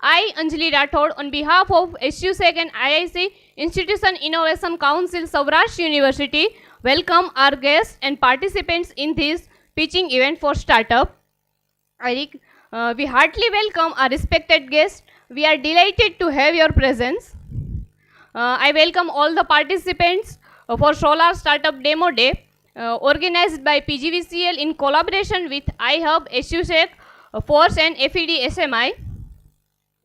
I, Anjali Rathod, on behalf of SUSEC and IIC Institution Innovation Council, Saurashtra University, welcome our guests and participants in this pitching event for startup. We heartily welcome our respected guests. We are delighted to have your presence. I welcome all the participants for Solar Startup Demo Day, organized by PGVCL in collaboration with iHub, SUSEC, Force and FEDSMI.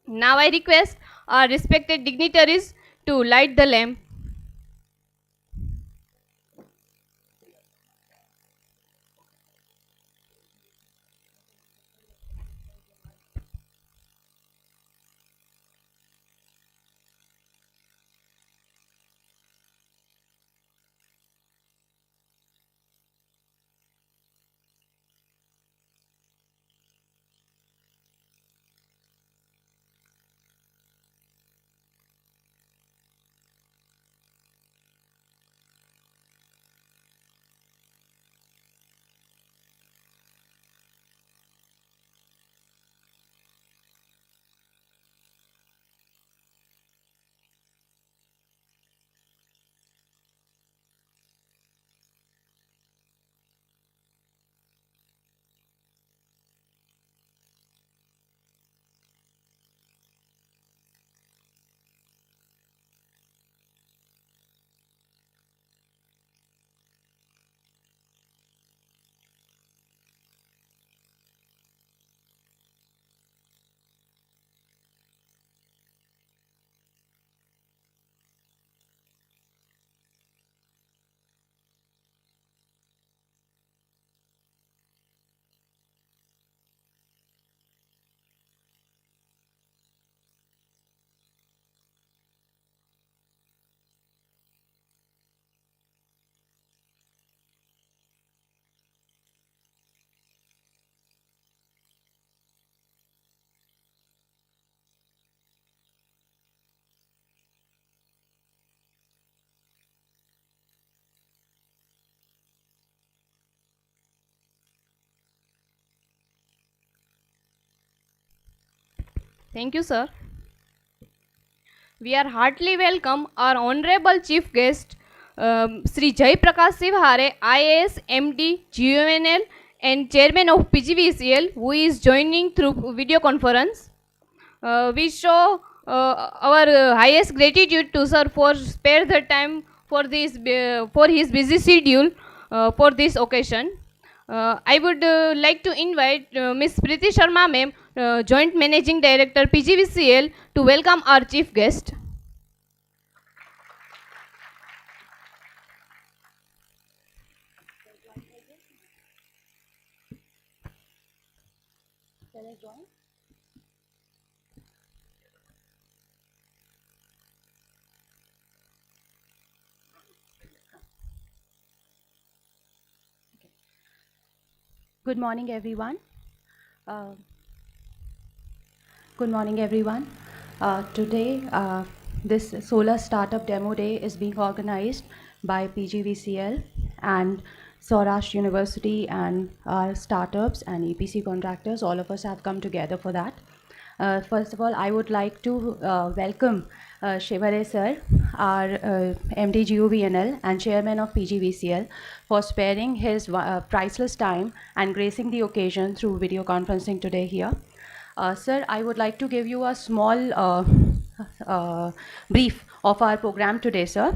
Now I request our respected dignitaries to light the lamp. Thank you, sir. We are heartily welcome our honorable chief guest, Sri Jai Prakash Sivhare, IAS, MD, GUNL, and chairman of PGVCL, who is joining through video conference. We show our highest gratitude to sir for spare the time for this for his busy schedule for this occasion. I would like to invite Ms. Preeti Sharma ma'am, Joint Managing Director PGVCL, to welcome our chief guest. Good morning, everyone. Uh, Good morning, everyone. Today, this Solar Startup Demo Day is being organized by PGVCL and Saurashtra University and our startups and EPC contractors. All of us have come together for that. First of all, I would like to welcome Shivare sir, our MD GUVNL and chairman of PGVCL, for sparing his priceless time and gracing the occasion through video conferencing today here. Sir, I would like to give you a small brief of our program today, sir.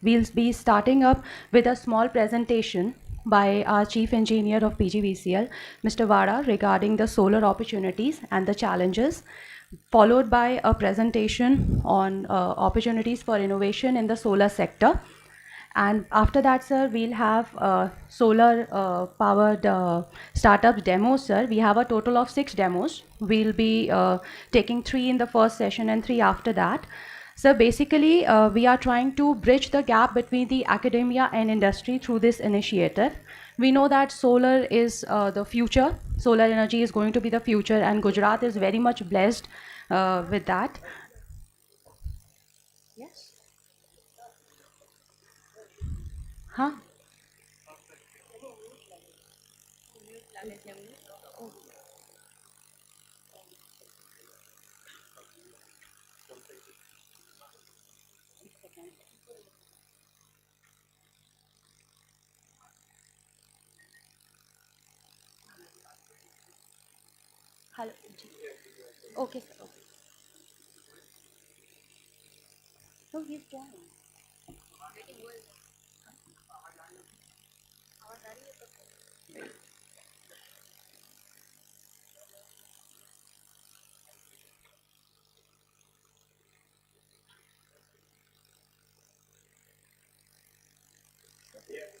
We'll be starting up with a small presentation by our Chief Engineer of PGVCL, Mr. Vada, regarding the solar opportunities and the challenges, followed by a presentation on opportunities for innovation in the solar sector. And after that, sir, we'll have solar powered startup demos, sir. We have a total of 6 demos. We'll be taking 3 in the first session and 3 after that. So basically, we are trying to bridge the gap between the academia and industry through this initiative. We know that solar is the future. Solar energy is going to be the future, and Gujarat is very much blessed with that. Yes. Huh? Hello. Okay, sir. Okay. So he's joined.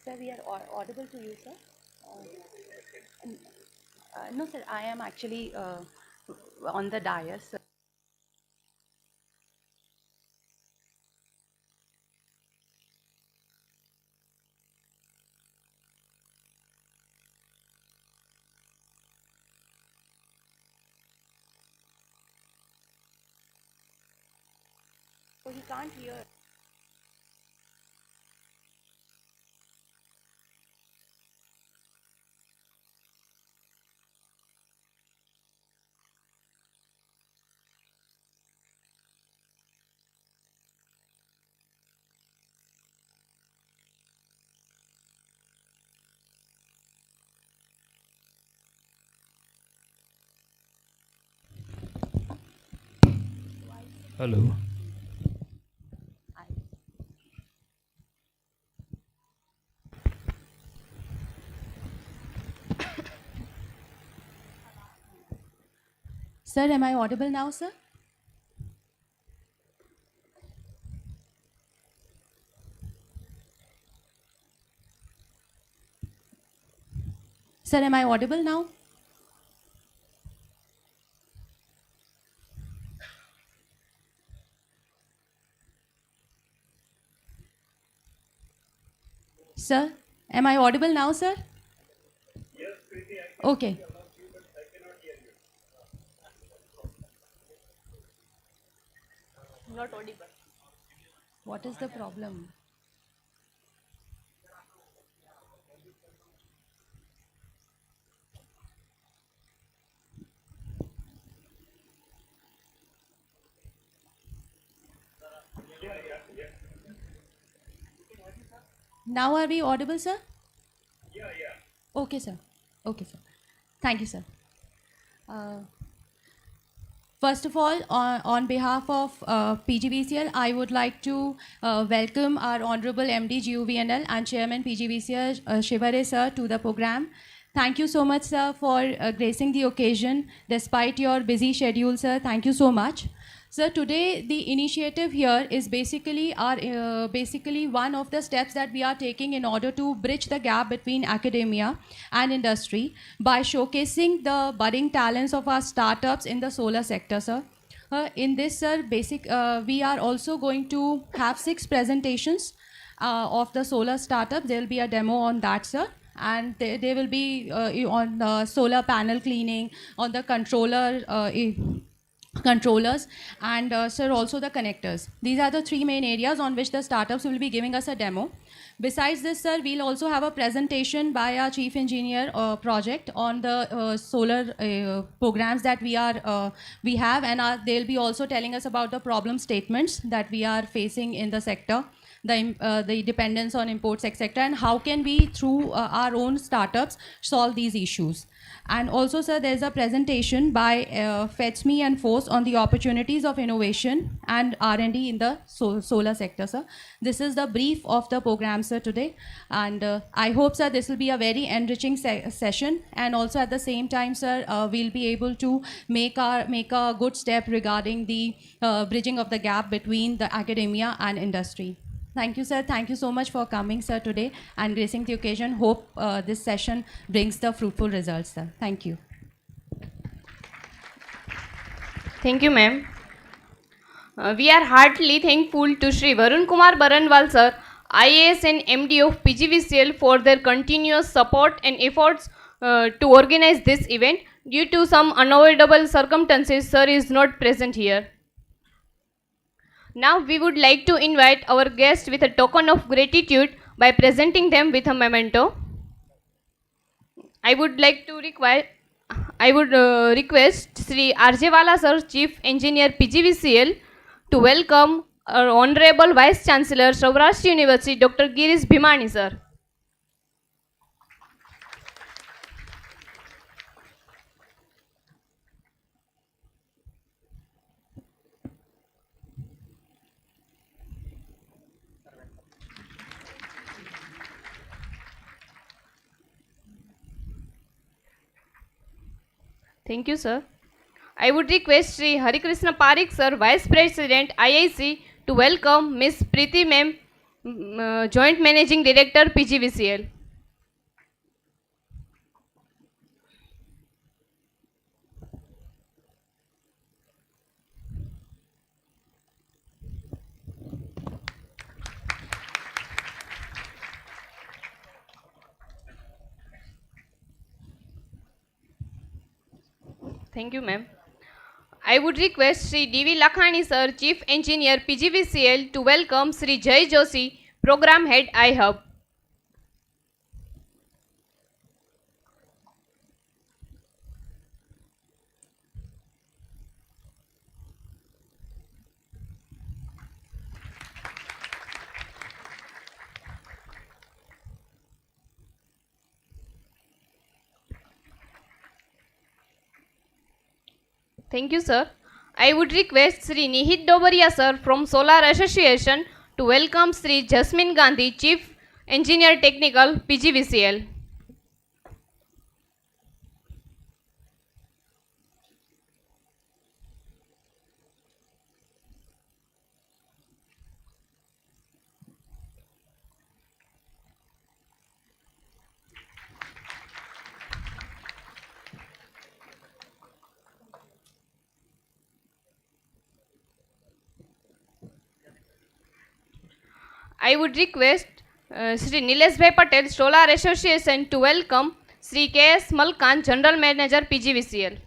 Sir, we are audible to you, sir. N- no, sir. I am actually on the dais. Sir. So he can't hear. Hello. I- Sir, am I audible now, sir? Sir, am I audible now? Sir, am I audible now, sir? Okay. Not audible. What is the problem? Now are we audible, sir? Okay, sir. Okay, sir. Thank you, sir. Uh, First of all, on behalf of PGVCL, I would like to welcome our Honorable MD GUVNL and Chairman PGVCL Shivare sir to the program. Thank you so much, sir, for gracing the occasion despite your busy schedule, sir. Thank you so much. Sir, today the initiative here is basically one of the steps that we are taking in order to bridge the gap between academia and industry by showcasing the budding talents of our startups in the solar sector, sir. In this, sir, we are also going to have 6 presentations of the solar startup. There will be a demo on that, sir. And they will be on solar panel cleaning, on the controllers, and sir, also the connectors. These are the 3 main areas on which the startups will be giving us a demo. Besides this, sir, we'll also have a presentation by our chief engineer project on the solar programs that we have, and they'll be also telling us about the problem statements that we are facing in the sector, the dependence on imports, etc., and how can we, through our own startups, solve these issues. And also, sir, there's a presentation by FEDSMI and FORCE on the opportunities of innovation and R&D in the solar sector, sir. This is the brief of the program, sir, today. And I hope, sir, this will be a very enriching session. And also at the same time, sir, we'll be able to make a good step regarding the bridging of the gap between the academia and industry. Thank you, sir. Thank you so much for coming, sir, today and gracing the occasion. Hope this session brings the fruitful results, sir. Thank you. Thank you, ma'am. We are heartily thankful to Shri Varun Kumar Baranwal sir, IAS and MD of PGVCL for their continuous support and efforts to organize this event. Due to some unavoidable circumstances, sir is not present here. Now we would like to invite our guest with a token of gratitude by presenting them with a memento. I would request Sri Arjewala sir, Chief Engineer PGVCL, to welcome our Honorable Vice Chancellor, Saurashtra University, Dr. Girish Bhimani, sir. Thank you, sir. I would request Sri Harikrishna Parik, sir, Vice President, IIC, to welcome Miss Preeti Ma'am, Joint Managing Director, PGVCL. Thank you, ma'am. I would request Sri D.V. Lakhani, sir, Chief Engineer, PGVCL, to welcome Sri Jai Joshi, Program Head, iHub. Thank you, sir. I would request Sri Nihit Dobaria, sir, from Solar Association, to welcome Sri Jasmine Gandhi, Chief Engineer Technical, PGVCL. I would request Sri Nilesh Bhai Patel, Solar Association, to welcome Sri K.S. Malkan, General Manager, PGVCL.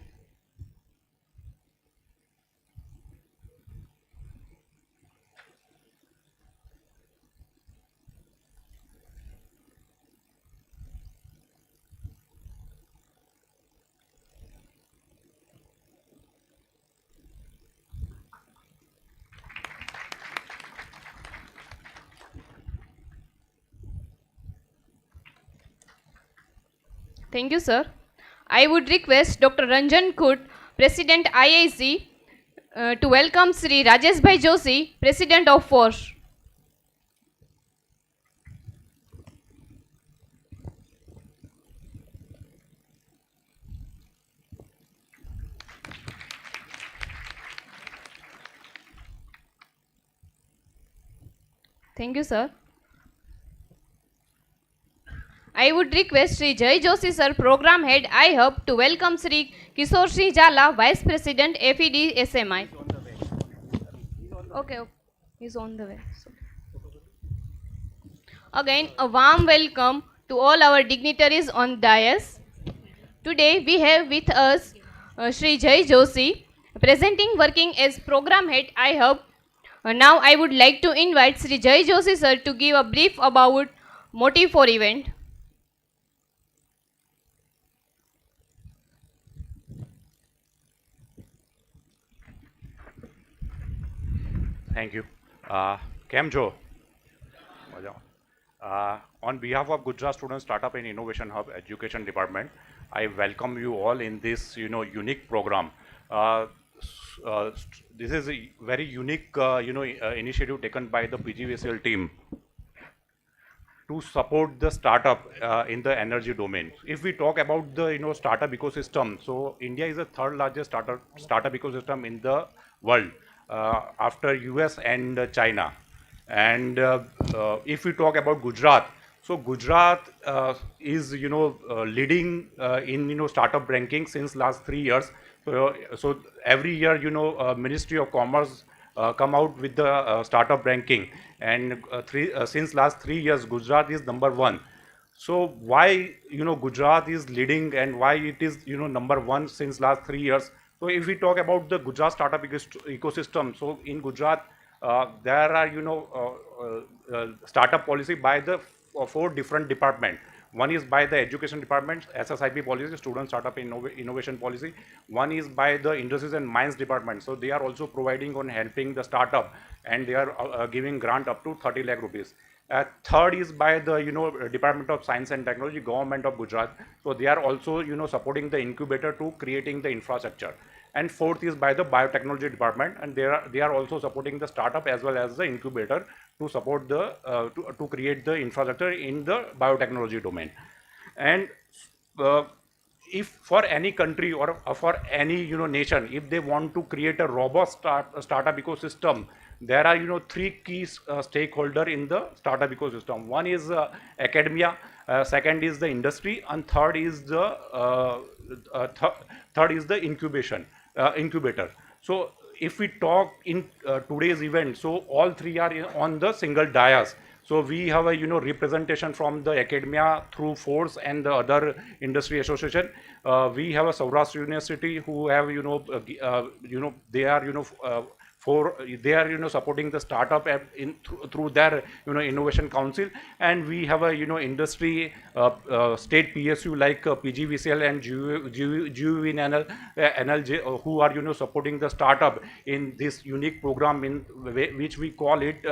Thank you, sir. I would request Dr. Ranjan Khut, President IIC, to welcome Sri Rajesh Bhai Joshi, President of FORCE. Thank you, sir. I would request Sri Jai Joshi, sir, Program Head, iHub, to welcome Sri Kishore Sri Jala, Vice President, FEDSMI. Okay, he's on the way. Again, a warm welcome to all our dignitaries on dais. Today we have with us Sri Jai Joshi, presenting working as Program Head, iHub. Now I would like to invite Sri Jai Joshi, sir, to give a brief about motive for event. Thank you. Kem Jo. On behalf of Gujarat Student Startup and Innovation Hub Education Department, I welcome you all in this unique program. This is a very unique initiative taken by the PGVCL team to support the startup in the energy domain. If we talk about the startup ecosystem, so India is the third largest startup ecosystem in the world after US and China. And if we talk about Gujarat, so Gujarat is leading in startup ranking since last 3 years. So every year Ministry of Commerce come out with the startup ranking, and since last 3 years Gujarat is #1. So why Gujarat is leading and why it is #1 since last 3 years? So if we talk about the Gujarat startup ecosystem, so in Gujarat there are startup policy by the 4 different departments. One is by the education department, SSIP policy, student startup innovation policy. One is by the industries and mines department. So they are also providing on helping the startup, and they are giving grant up to 30 lakh rupees. Third is by the Department of Science and Technology, Government of Gujarat. So they are also supporting the incubator to creating the infrastructure. And fourth is by the biotechnology department, and they are also supporting the startup as well as the incubator to support the to create the infrastructure in the biotechnology domain. And uh, if for any country or for any nation, if they want to create a robust startup ecosystem, there are three key stakeholder in the startup ecosystem. One is academia, second is the industry, and third is the third is the incubator. So if we talk in today's event, so all three are on the single dais. So we have a representation from the academia through Force and the other industry association. We have a Saurashtra University who have they are they are supporting the startup in through their innovation council, and we have a industry state PSU like PGVCL and GUVNL NLJ who are supporting the startup in this unique program in which we call it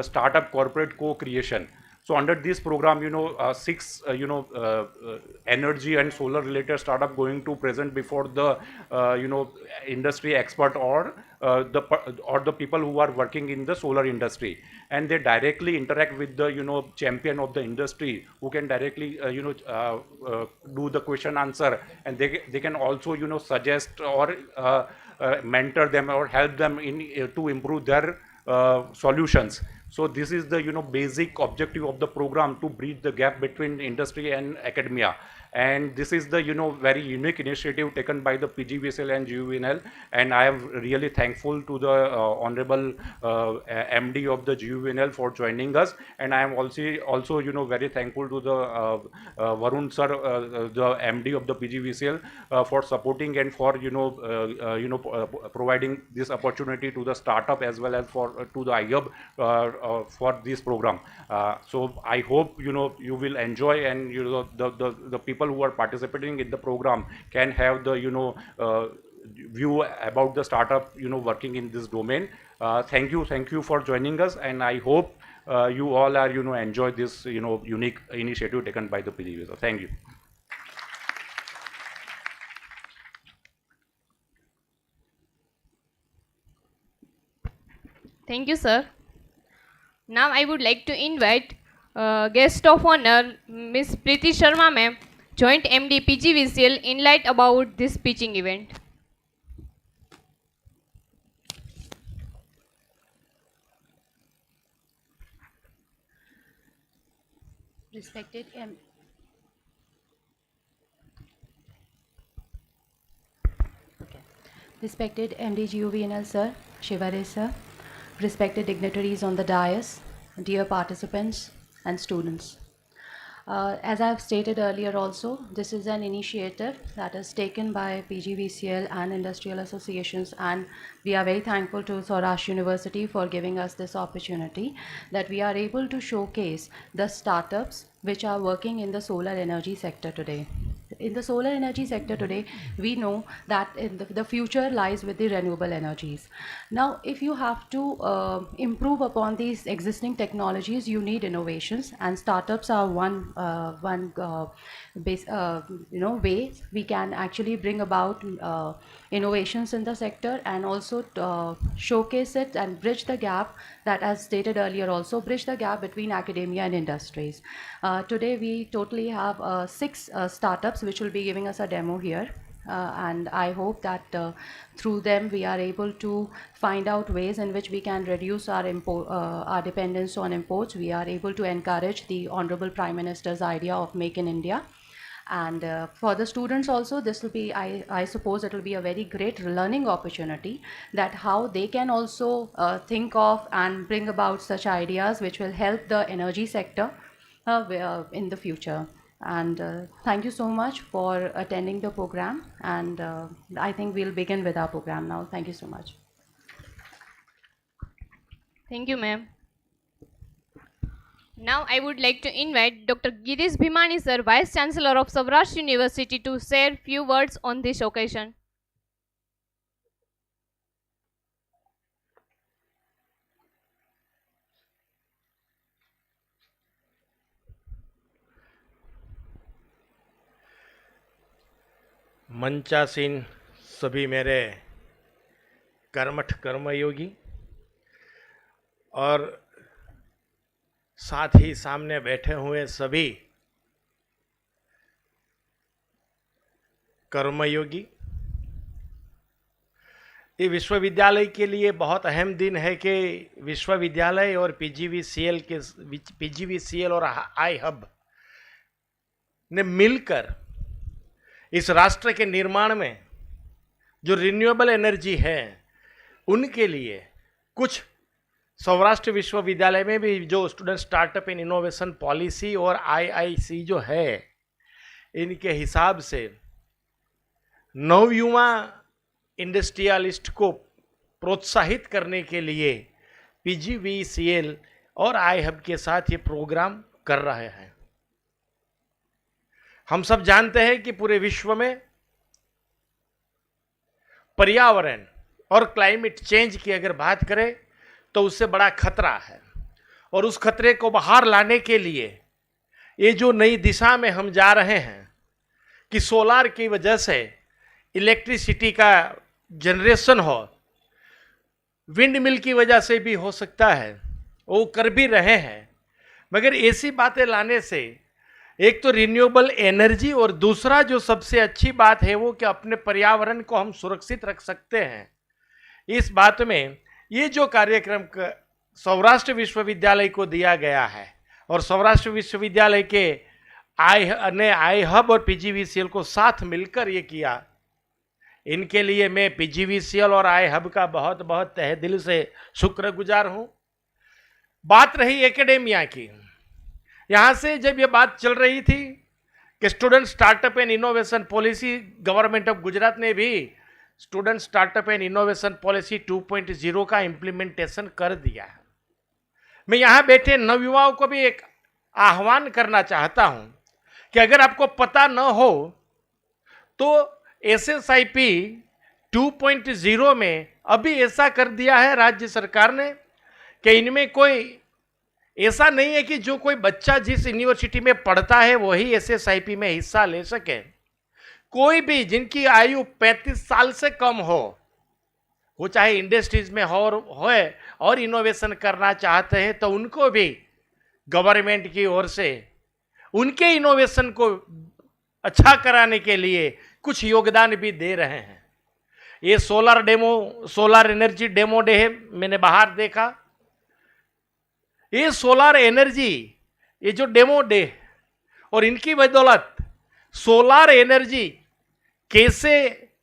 startup corporate co-creation. So under this program, six energy and solar related startup going to present before the industry expert or the people who are working in the solar industry, and they directly interact with the champion of the industry who can directly do the question answer, and they can also suggest or mentor them or help them in to improve their solutions. So this is the basic objective of the program, to bridge the gap between industry and academia. And this is the very unique initiative taken by the PGVSL and GUVNL, and I am really thankful to the honorable MD of the GUVNL for joining us, and I am also very thankful to the Varun sir, the MD of the PGVCL, for supporting and for providing this opportunity to the startup as well as for to the IUB for this program. So I hope you will enjoy, and the people who are participating in the program can have the view about the startup working in this domain. Thank you for joining us, and I hope you all are enjoy this unique initiative taken by the PGVC. Thank you. Thank you, sir. Now I would like to invite guest of honor, Ms. Preeti Sharma ma'am, Joint MD PGVCL, in light about this pitching event. Respected Respected MD GUVNL sir, Shivare sir, respected dignitaries on the dais, dear participants and students. As I have stated earlier also, this is an initiative that is taken by PGVCL and industrial associations, and we are very thankful to Saurashtra University for giving us this opportunity, that we are able to showcase the startups which are working in the solar energy sector today. In the solar energy sector today, we know that the future lies with the renewable energies. Now, if you have to improve upon these existing technologies, you need innovations, and startups are one way we can actually bring about innovations in the sector, and also showcase it and bridge the gap that, as stated earlier, also bridge the gap between academia and industries. Today we totally have 6 startups which will be giving us a demo here. And I hope that through them we are able to find out ways in which we can reduce our dependence on imports. We are able to encourage the Honorable Prime Minister's idea of Make in India. And for the students also, this will be, I suppose it will be a very great learning opportunity, that how they can also think of and bring about such ideas which will help the energy sector in the future. And thank you so much for attending the program, and I think we'll begin with our program now. Thank you so much. Thank you, ma'am. Now I would like to invite Dr. Girish Bhimani sir, Vice Chancellor of Saurashtra University, to share few words on this occasion. मंचासीन सभी मेरे कर्मठ कर्मयोगी और साथ ही सामने बैठे हुए सभी कर्मयोगी, ये विश्वविद्यालय के लिए बहुत अहम दिन है कि विश्वविद्यालय और पीजीवीसीएल और आई हब ने मिलकर इस राष्ट्र के निर्माण में जो रिन्यूएबल एनर्जी है उनके लिए कुछ सौराष्ट्र विश्वविद्यालय में भी जो student startup in innovation policy और आईआईसी जो है इनके हिसाब से नवयुवा इंडस्ट्रियलिस्ट को प्रोत्साहित करने के लिए पीजीवीसीएल और आई हब के साथ ये प्रोग्राम कर रहे हैं। हम सब जानते हैं कि पूरे विश्व में पर्यावरण और क्लाइमेट चेंज की अगर बात करें तो उससे बड़ा खतरा है और उस खतरे को बाहर लाने के लिए ये जो नई दिशा में हम जा रहे हैं कि सोलार की वजह से इलेक्ट्रिसिटी का जनरेशन हो, विंड मिल की वजह से भी हो सकता है, वो कर भी रहे हैं, मगर ऐसी बातें लाने से एक तो रिन्यूएबल एनर्जी और दूसरा जो सबसे अच्छी बात है वो कि अपने पर्यावरण को हम सुरक्षित रख सकते हैं। इस बात में ये जो कार्यक्रम सौराष्ट्र विश्वविद्यालय को दिया गया है और सौराष्ट्र विश्वविद्यालय के आई हब और पीजीवीसीएल को साथ मिलकर ये किया, इनके लिए मैं पीजीवीसीएल और आई हब का बहुत बहुत तहे दिल से शुक्रगुजार हूँ। बात रही एकेडेमिया की, यहाँ से जब ये बात चल रही थी कि student startup and innovation policy, government of Gujarat ने भी student startup and innovation policy 2.0 का इम्प्लीमेंटेशन कर दिया है। मैं यहाँ बैठे नवयुवाओं को भी एक आह्वान करना चाहता हूँ कि अगर आपको पता न हो तो एसएसआईपी 2.0 में अभी ऐसा कर दिया है राज्य सरकार ने कि इनमें कोई ऐसा नहीं है कि जो कोई बच्चा जिस यूनिवर्सिटी में पढ़ता है वही एसएसआईपी में हिस्सा ले सके। कोई भी जिनकी आयु 35 साल से कम हो, वो चाहे इंडस्ट्रीज में हो और इनोवेशन करना चाहते हैं तो उनको भी गवर्नमेंट की ओर से उनके इनोवेशन को अच्छा कराने के लिए कुछ योगदान भी दे रहे हैं। ये सोलार एनर्जी डेमो डे है, मैंने बाहर देखा। ये सोलार एनर्जी, ये जो डेमो डे और इनकी बदौलत सोलार एनर्जी कैसे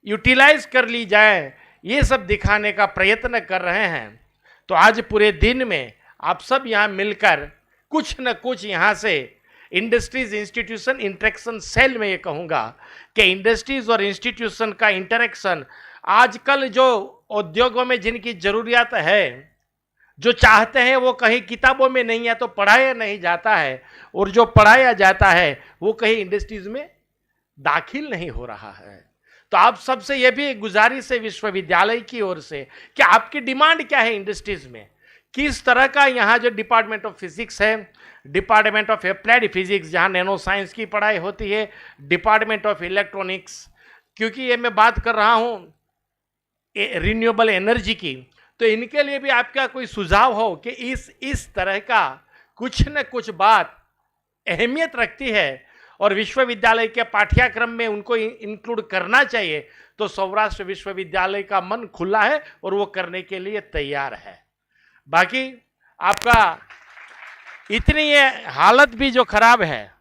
यूटिलाइज कर ली जाए ये सब दिखाने का प्रयत्न कर रहे हैं। तो आज पूरे दिन में आप सब यहाँ मिलकर कुछ न कुछ यहाँ से इंडस्ट्रीज इंस्टीट्यूशन इंटरेक्शन सेल में ये कहूँगा कि इंडस्ट्रीज और इंस्टीट्यूशन का इंटरेक्शन आजकल जो उद्योगों में जिनकी जरूरियात है, जो चाहते हैं वो कहीं किताबों में नहीं है तो पढ़ाया नहीं जाता है, और जो पढ़ाया जाता है वो कहीं इंडस्ट्रीज में दाखिल नहीं हो रहा है। तो आप सबसे ये भी गुजारिश है विश्वविद्यालय की ओर से कि आपकी डिमांड क्या है इंडस्ट्रीज में, किस तरह का यहाँ जो डिपार्टमेंट ऑफ फिजिक्स है, डिपार्टमेंट ऑफ अप्लाइड फिजिक्स जहाँ नैनो साइंस की पढ़ाई होती है, डिपार्टमेंट ऑफ इलेक्ट्रॉनिक्स, क्योंकि ये मैं बात कर रहा हूँ रिन्यूएबल एनर्जी की, तो इनके लिए भी आपका कोई सुझाव हो कि इस तरह का कुछ न कुछ बात अहमियत रखती है और विश्वविद्यालय के पाठ्यक्रम में उनको इंक्लूड करना चाहिए, तो सौराष्ट्र विश्वविद्यालय का मन खुला है और वो करने के लिए तैयार है। बाकी आपका इतनी ये हालत भी जो खराब है,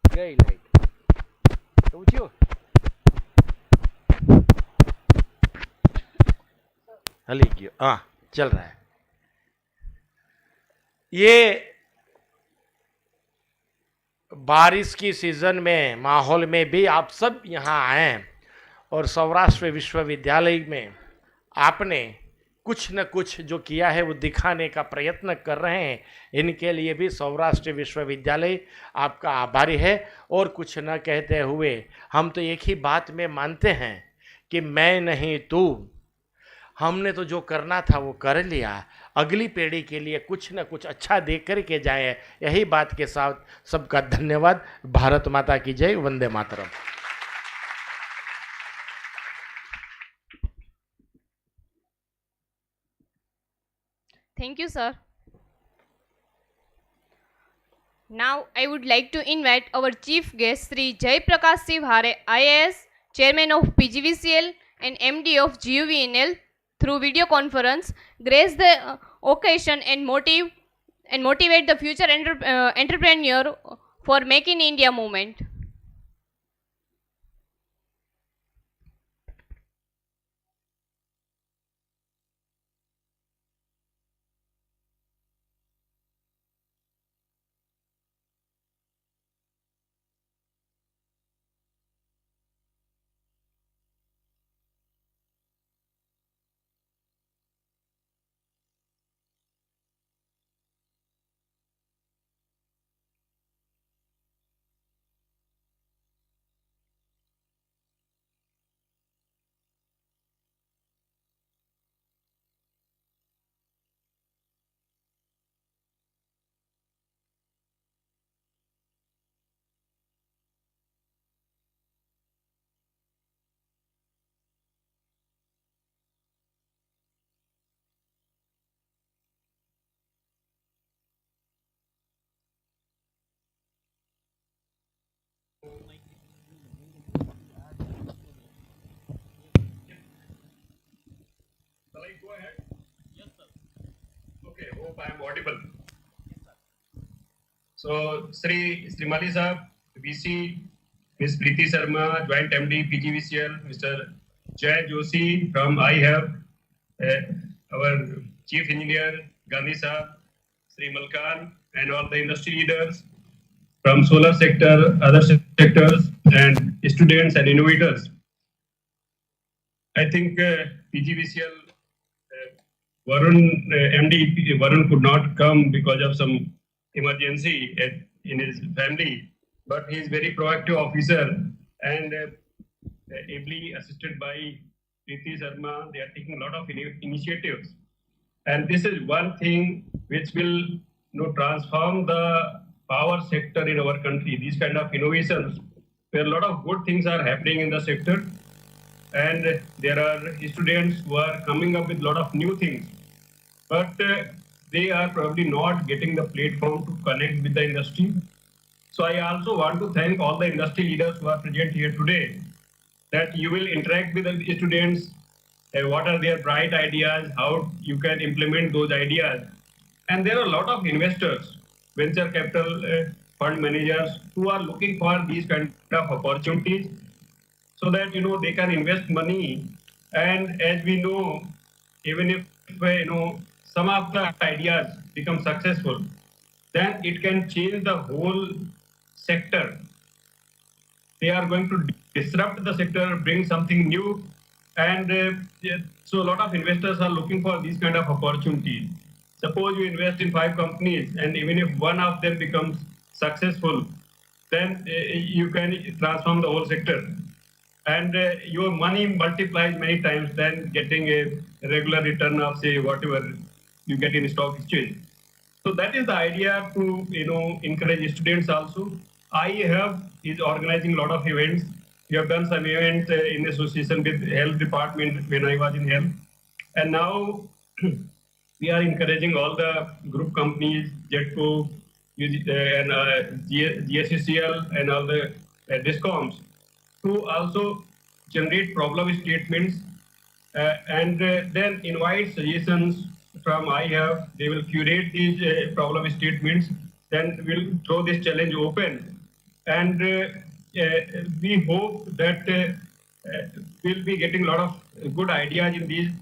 गई लाइट तो पूछियो हली गयो, हाँ चल रहा है। ये बारिश की सीजन में माहौल में भी आप सब यहाँ आए और सौराष्ट्र विश्वविद्यालय में आपने कुछ न कुछ जो किया है वो दिखाने का प्रयत्न कर रहे हैं। इनके लिए भी सौराष्ट्र विश्वविद्यालय आपका आभारी है। और कुछ न कहते हुए हम तो एक ही बात में मानते हैं कि मैं नहीं तू, हमने तो जो करना था वो कर लिया, अगली पीढ़ी के लिए कुछ न कुछ अच्छा दे करके जाए। यही बात के साथ सबका धन्यवाद। भारत माता की जय, Vande Mataram. Thank you, sir. Now, I would like to invite our chief guest, Sri Jai Prakash Sivhare, IAS, Chairman of PGVCL and MD of GUVNL, through video conference, grace the occasion and motivate the future entrepreneur for Make in India movement. Shall I go ahead? Yes, sir. Okay, hope I am audible. So, Srimali Sahab, VC, Ms. Preeti Sharma, Joint MD, PGVCL, Mr. Jay Joshi from I have, our Chief Engineer, Gandhi Sahab, Sri Malkan, and all the industry leaders from solar sector, other sectors, and students and innovators. I think PGVCL Varun, MD Varun could not come because of some emergency in his family, but he is very proactive officer and ably assisted by Preeti Sharma. They are taking a lot of initiatives, and this is one thing which will transform the power sector in our country. These kind of innovations, where a lot of good things are happening in the sector. And there are students who are coming up with a lot of new things, but they are probably not getting the platform to connect with the industry. So I also want to thank all the industry leaders who are present here today, that you will interact with the students, what are their bright ideas, how you can implement those ideas. And there are a lot of investors, venture capital fund managers who are looking for these kind of opportunities, so that they can invest money. And as we know, even if some of the ideas become successful, then it can change the whole sector. They are going to disrupt the sector, bring something new, and so a lot of investors are looking for these kind of opportunities. Suppose you invest in 5 companies, and even if one of them becomes successful, then you can transform the whole sector. And your money multiplies many times than getting a regular return of, say, whatever you get in stock exchange. So that is the idea to encourage students also. I is organizing a lot of events. We have done some events in association with health department when I was in health, and now we are encouraging all the group companies, JETCO, and GSCCL, and all the DISCOMs, to also generate problem statements and then invite suggestions from IHAV. They will curate these problem statements, then we'll throw this challenge open. And we hope that we'll be getting a lot of good ideas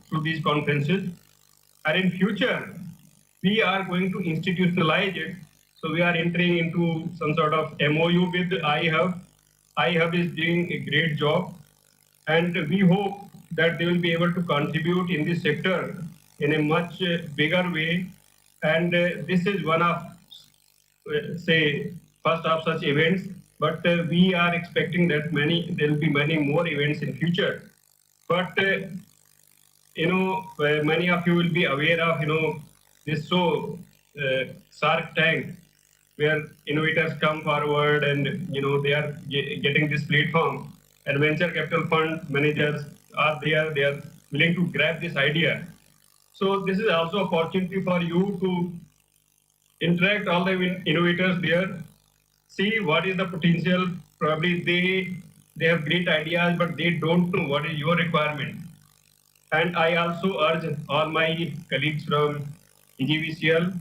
through these conferences. And in future, we are going to institutionalize it. So we are entering into some sort of MOU with IHAV. IHAV is doing a great job, and we hope that they will be able to contribute in this sector in a much bigger way. And this is one of, say, first of such events. But we are expecting that there will be many more events in future. But many of you will be aware of, this Shark Tank, where innovators come forward and, they are getting this platform. And venture capital fund managers are there, they are willing to grab this idea. So this is also opportunity for you to interact all the innovators there, see what is the potential. Probably they have great ideas, but they don't know what is your requirement. And I also urge all my colleagues from PGVCL,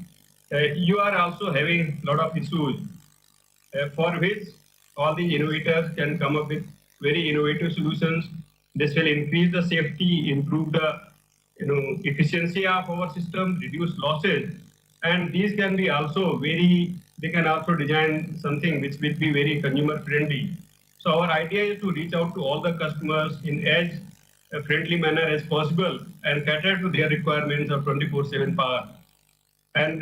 you are also having a lot of issues for which all these innovators can come up with very innovative solutions. This will increase the safety, improve the efficiency of our system, reduce losses, and these can be also they can also design something which will be very consumer friendly. So our idea is to reach out to all the customers in as a friendly manner as possible and cater to their requirements of 24/7 power. And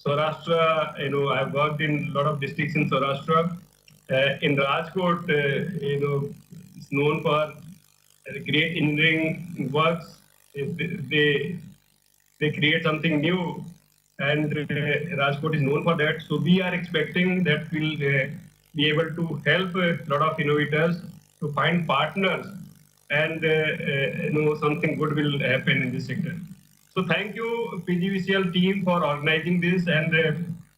Saurashtra, I've worked in a lot of districts in Saurashtra. In Rajkot, it's known for great engineering works. They create something new, and Rajkot is known for that. So we are expecting that we'll be able to help a lot of innovators to find partners, and something good will happen in this sector. So thank you PGVCL team for organizing this, and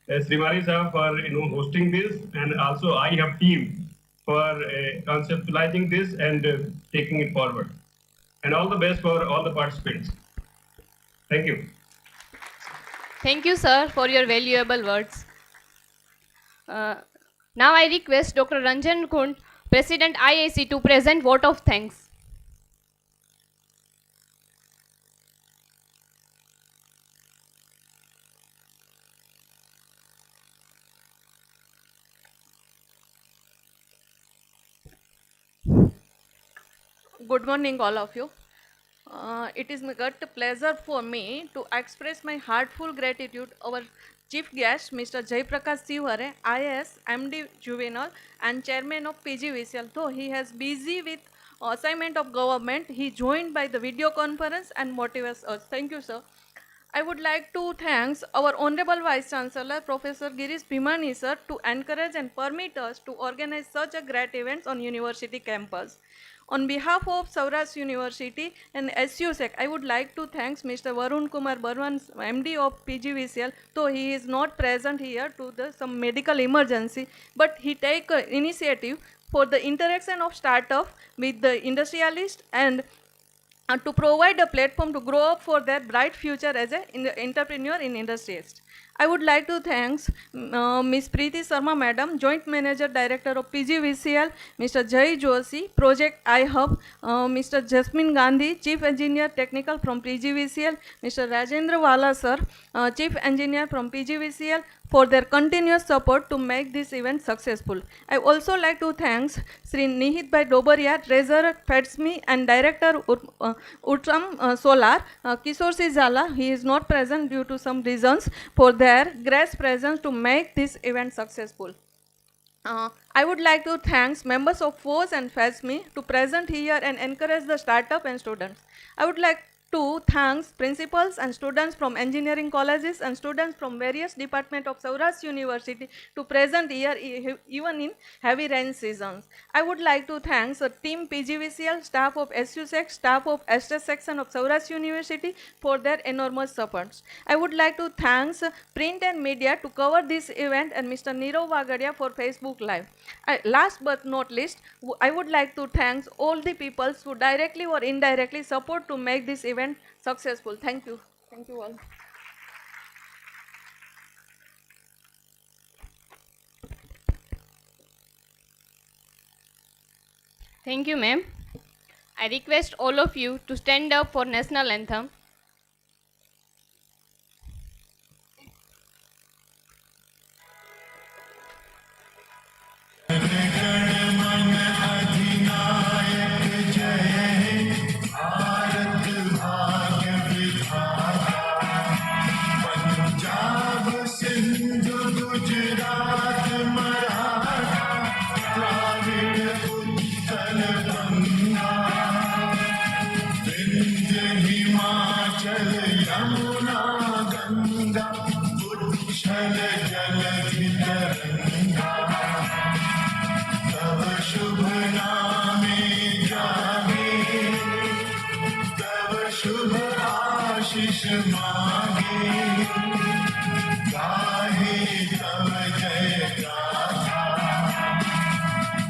Srimari sir for hosting this, and also IHub team for conceptualizing this and taking it forward. And all the best for all the participants. Thank you. Thank you, sir, for your valuable words. Now I request Dr. Ranjan Kund, President IIC, to present vote of thanks. Good morning, all of you. It is my great pleasure for me to express my heartfelt gratitude our Chief Guest, Mr. Jaiprakash Sivare, IAS, MD Juvenile, and Chairman of PGVCL. Though he is busy with assignment of government, he joined by the video conference and motivates us. Thank you, sir. I would like to thank our Honorable Vice Chancellor, Professor Girish Bhimani, sir, to encourage and permit us to organize such a great events on university campus. On behalf of Saurashtra University and SUSEC, I would like to thank Mr. Varun Kumar Barwan, MD of PGVCL, though he is not present here to some medical emergency, but he take initiative for the interaction of startup with the industrialist and to provide a platform to grow up for their bright future as an entrepreneur in industries. I would like to thank Ms. Preeti Sharma Madam, Joint Manager Director of PGVCL, Mr. Jai Joshi, Project iHub, Mr. Jasmine Gandhi, Chief Engineer Technical from PGVCL, Mr. Rajendra Wala Sir, Chief Engineer from PGVCL, for their continuous support to make this event successful. I also like to thank Sri Nihit Bhai Dobaria, Treasurer FEDSMI and Director Uttam Solar, Kishore Sijala. He is not present due to some reasons, for their grace presence to make this event successful. I would like to thank members of FOS and FEDSMI to present here and encourage the startup and students. I would like to thank principals and students from engineering colleges and students from various departments of Saurashtra University to present here even in heavy rain seasons. I would like to thank the team PGVCL, staff of SUSEC, staff of ST section of Saurashtra University for their enormous supports. I would like to thank print and media to cover this event and Mr. Nirav Vagadia for Facebook Live. Last but not least, I would like to thank all the people who directly or indirectly support to make this event successful. Thank you. Thank you all. Thank you, ma'am. I request all of you to stand up for national anthem. तव शुभ नामे जागे, तव शुभ आशीष मांगे, गाहे तव जय गाथा,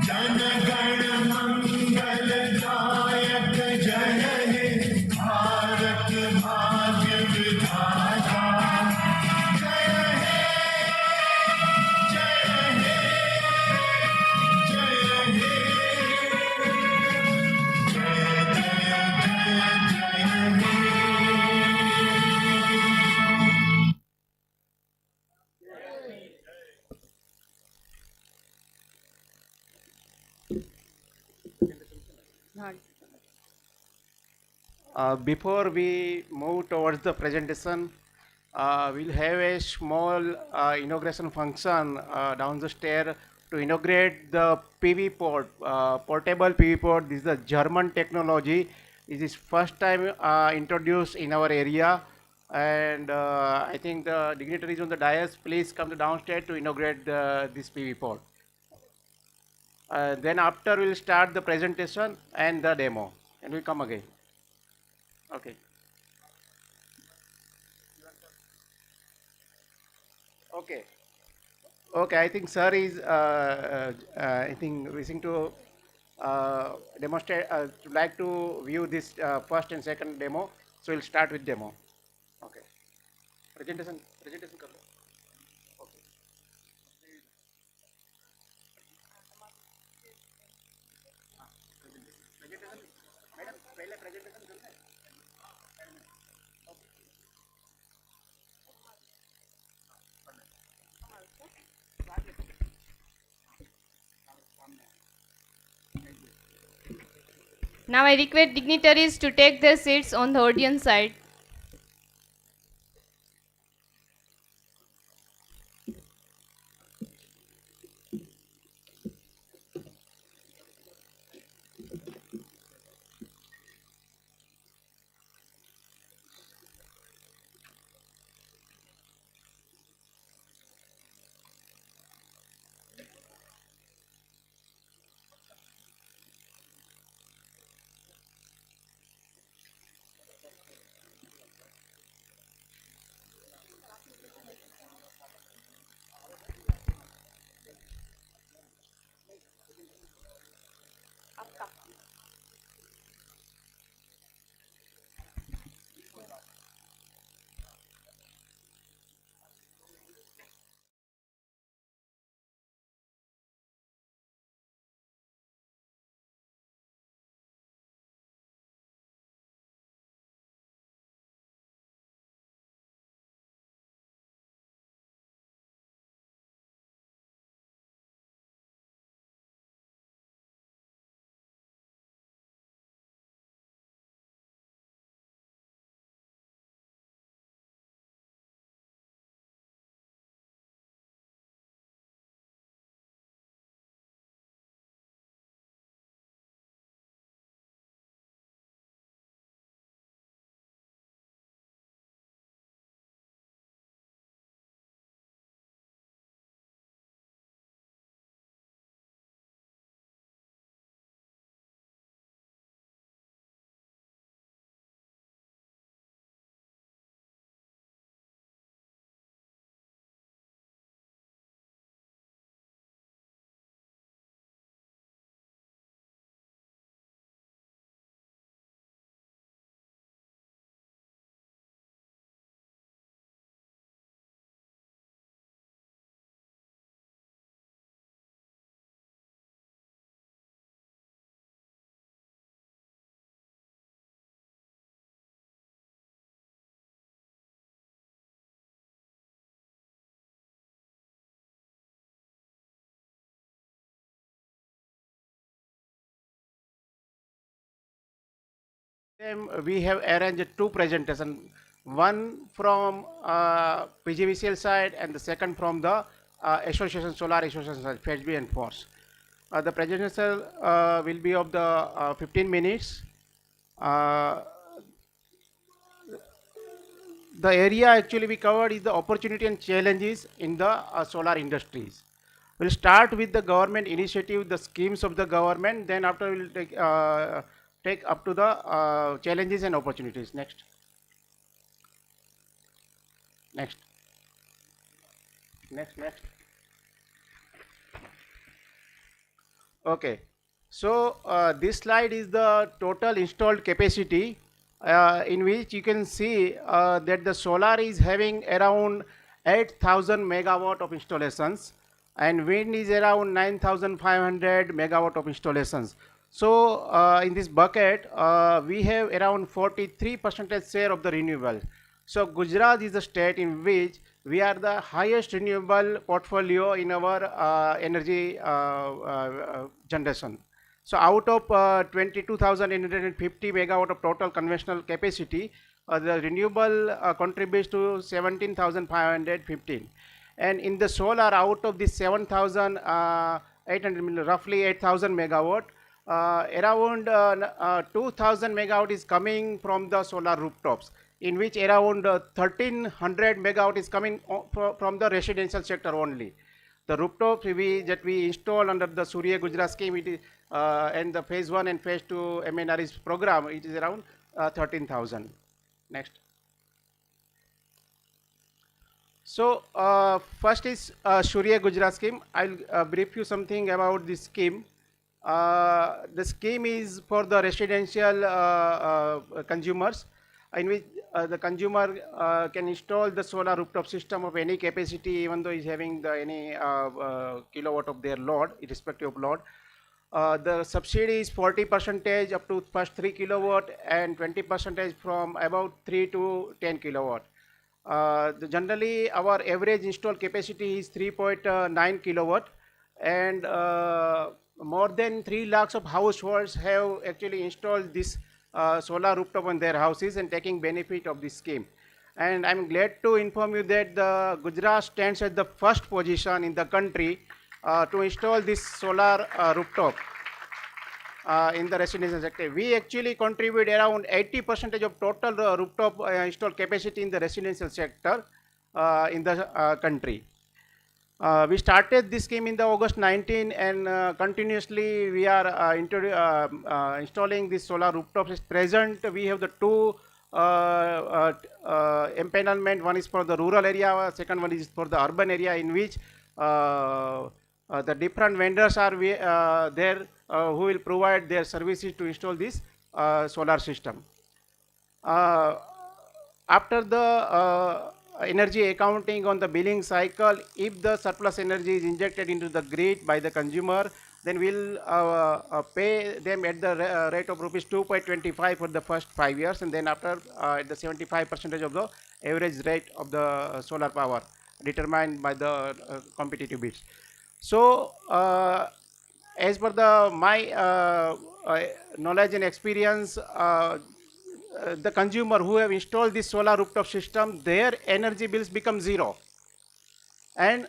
जन गण मंगल दायक जय हे भारत भाग्य विधाता। जय हे, जय हे, जय हे, जय जय जय जय हे। Before we move towards the presentation, we'll have a small inauguration function down the stair to inaugurate the PV port, portable PV port. This is the German technology. This is first time introduced in our area, and I think the dignitaries on the dais, please come to downstairs to inaugurate this PV port. Then after we'll start the presentation and the demo, and we'll come again. Okay. Okay. Okay. I think sir is I think wishing to demonstrate. To like to view this first and second demo. So we'll start with demo. Okay. Presentation. Presentation. कर लो. Okay. Presentation. Madam, पहले presentation करना है. Now I request dignitaries to take their seats on the audience side. We have arranged two presentations, one from PGVCL side and the second from the Association Solar Association side, FEDSMI and FORCE. The presentation will be of the 15 minutes. The area actually we covered is the opportunity and challenges in the solar industries. We'll start with the government initiative, the schemes of the government. Then after we'll take up to the challenges and opportunities. Next. Next. Next. Next. Okay. So this slide is the total installed capacity, in which you can see that the solar is having around 8,000 megawatt of installations, and wind is around 9,500 megawatt of installations. So in this bucket, we have around 43% share of the renewable. So Gujarat is the state in which we are the highest renewable portfolio in our energy generation. So out of 22,850 megawatt of total conventional capacity, the renewable contributes to 17,515. And in the solar, out of this 7,800, roughly 8,000 megawatt, around 2,000 megawatt is coming from the solar rooftops, in which around 1,300 megawatt is coming from the residential sector only. The rooftop that we install under the Surya Gujarat scheme, it is, and the phase 1 and phase 2 MNRE's program, it is around 13,000. Next. So first is Surya Gujarat scheme. I'll brief you something about this scheme. The scheme is for the residential consumers, in which the consumer can install the solar rooftop system of any capacity, even though is having any kilowatt of their load, irrespective of load. The subsidy is 40% up to first 3 kilowatt and 20% from about 3 to 10 kilowatt. Generally, our average installed capacity is 3.9 kilowatt, and more than 3 lakhs of households have actually installed this solar rooftop on their houses and taking benefit of this scheme. And I'm glad to inform you that the Gujarat stands at the first position in the country to install this solar rooftop in the residential sector. We actually contribute around 80% of total rooftop installed capacity in the residential sector in the country. We started this scheme in the August 19, and continuously we are installing this solar rooftops. At present, we have the 2 empanelment. One is for the rural area, second one is for the urban area, in which the different vendors are there who will provide their services to install this solar system. After the energy accounting on the billing cycle, if the surplus energy is injected into the grid by the consumer, then we'll pay them at the rate of rupees 2.25 for the first 5 years, and then after at the 75% of the average rate of the solar power determined by the competitive bids. So as per my knowledge and experience, the consumer who have installed this solar rooftop system, their energy bills become zero. And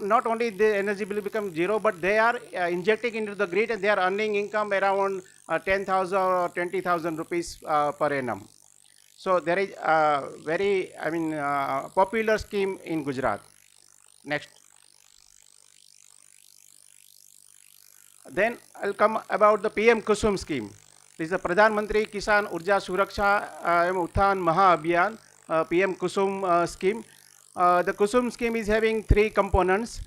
not only the energy bill become zero, but they are injecting into the grid, and they are earning income around 10,000 or 20,000 rupees per annum. So there is a very, popular scheme in Gujarat. Next. Then I'll come about the PM Kusum scheme. This is the Pradhan Mantri Kisan Urja Suraksha Uthan Maha Abhiyan, PM Kusum scheme. The Kusum scheme is having 3 components,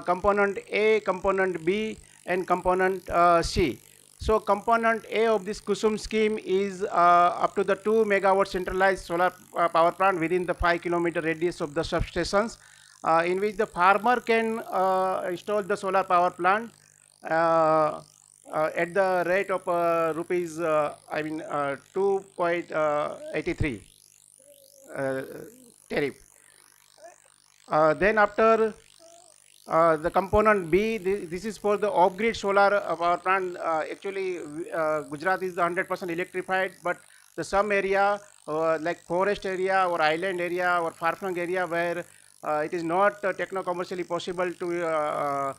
component A, component B, and component C. So component A of this Kusum scheme is up to the 2 megawatt centralized solar power plant within the 5 kilometer radius of the substations, in which the farmer can install the solar power plant at the rate of rupees 2.83 tariff. Then after the component B, this is for the off-grid solar power plant. Actually, Gujarat is 100% electrified, but the some area like forest area or island area or far-flung area where it is not techno-commercially possible to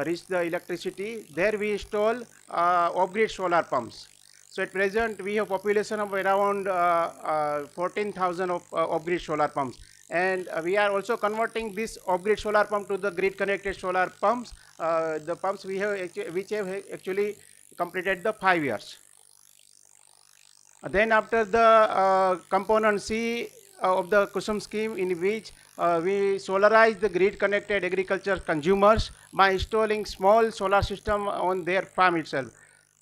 reach the electricity, there we install off-grid solar pumps. So at present we have population of around 14,000 of off-grid solar pumps, And we are also converting this off-grid solar pump to the grid-connected solar pumps. The pumps we have which have actually completed the 5 years. Then after the component C of the Kusum scheme, in which we solarize the grid-connected agriculture consumers by installing small solar system on their farm itself.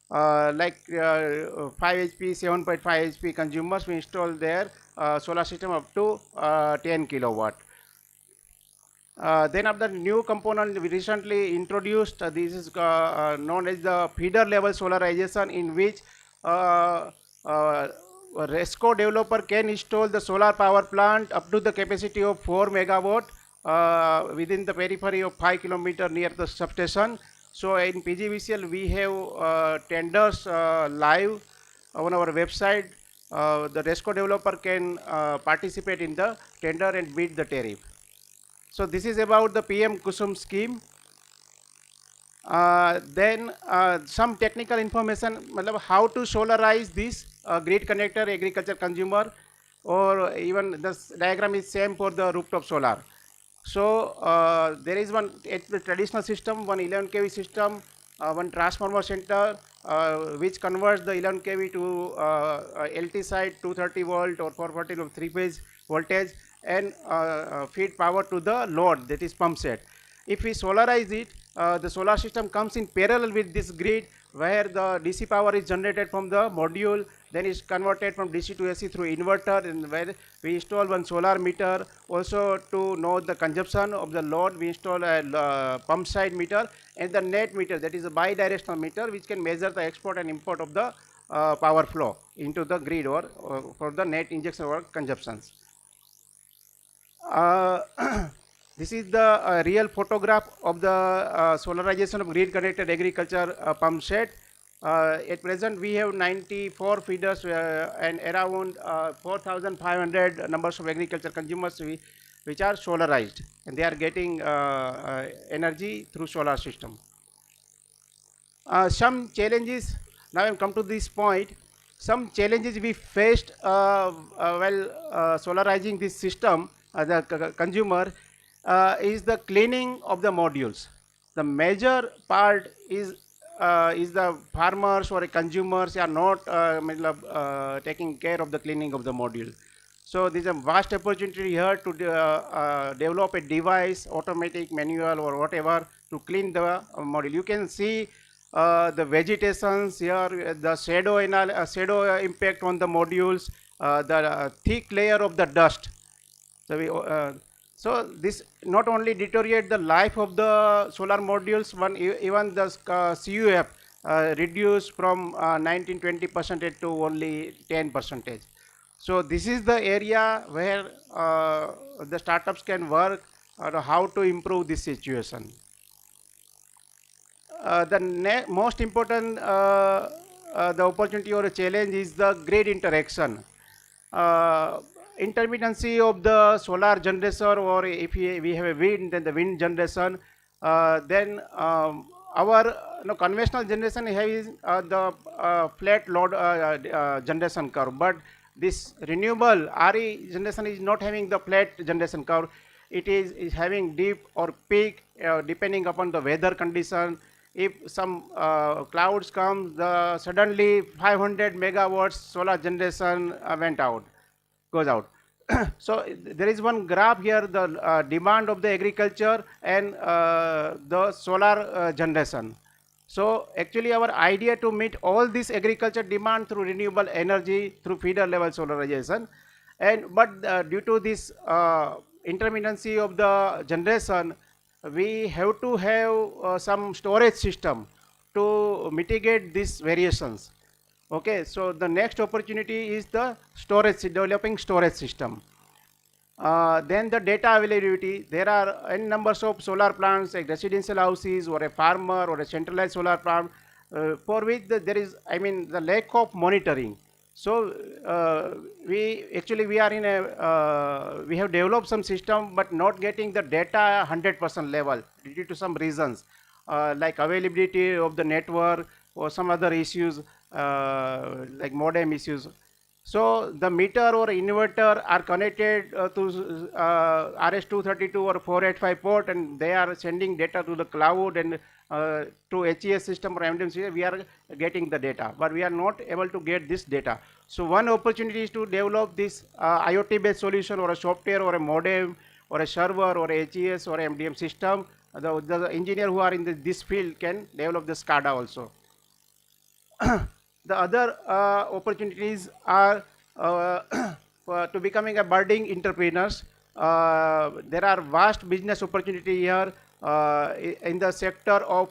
Like 5 HP, 7.5 HP consumers, we install their solar system up to 10 kilowatt. Then after new component we recently introduced, this is known as the feeder level solarization, in which RESCO developer can install the solar power plant up to the capacity of 4 megawatt within the periphery of 5 kilometer near the substation. So in PGVCL we have tenders live on our website. The RESCO developer can participate in the tender and bid the tariff. So this is about the PM Kusum scheme. Then some technical information, how to solarize this grid connector agriculture consumer, or even this diagram is same for the rooftop solar. So there is one traditional system, one 11 kV system, one transformer center which converts the 11 kV to LT side 230 volt or 440 of 3-phase voltage, and feed power to the load, that is pump set. If we solarize it, the solar system comes in parallel with this grid, where the DC power is generated from the module, then is converted from DC to AC through inverter, and where we install one solar meter. Also to know the consumption of the load, we install a pump side meter, and the net meter, that is a bi-directional meter, which can measure the export and import of the power flow into the grid or for the net injection or consumptions. This is the real photograph of the solarization of grid connected agriculture pump set. At present we have 94 feeders and around 4,500 numbers of agriculture consumers which are solarized, and they are getting energy through solar system. Some challenges, now I have come to this point, some challenges we faced while solarizing this system, the consumer, is the cleaning of the modules. The major part is the farmers or consumers are not taking care of the cleaning of the module. So there is a vast opportunity here to develop a device, automatic, manual or whatever, to clean the module. You can see the vegetations here, the shadow impact on the modules, the thick layer of the dust. So so this not only deteriorate the life of the solar modules, even the CUF reduced from 19-20% to only 10%. So this is the area where the startups can work on how to improve this situation. The most important the opportunity or a challenge is the grid interaction. Intermittency of the solar generation, or if we have a wind, then the wind generation, then our conventional generation has the flat load generation curve, but this renewable RE generation is not having the flat generation curve. It is having dip or peak depending upon the weather condition. If some clouds come, suddenly 500 megawatts solar generation goes out. So there is one graph here, the demand of the agriculture and the solar generation. So actually our idea to meet all this agriculture demand through renewable energy through feeder level solarization, but due to this intermittency of the generation, we have to have some storage system to mitigate these variations. Okay, so the next opportunity is the developing storage system. Then the data availability. There are n numbers of solar plants, like residential houses or a farmer or a centralized solar plant, for which there is, the lack of monitoring. So we are in a, we have developed some system, but not getting the data 100% level due to some reasons, like availability of the network or some other issues, like modem issues. So the meter or inverter are connected to RS-232 or 485 port, and they are sending data to the cloud, and to HES system or MDM system, we are getting the data, but we are not able to get this data. So one opportunity is to develop this IoT-based solution, or a software, or a modem, or a server, or a HES, or MDM system. The engineer who are in this field can develop the SCADA also. The other opportunities are to becoming a budding entrepreneurs. There are vast business opportunity here in the sector of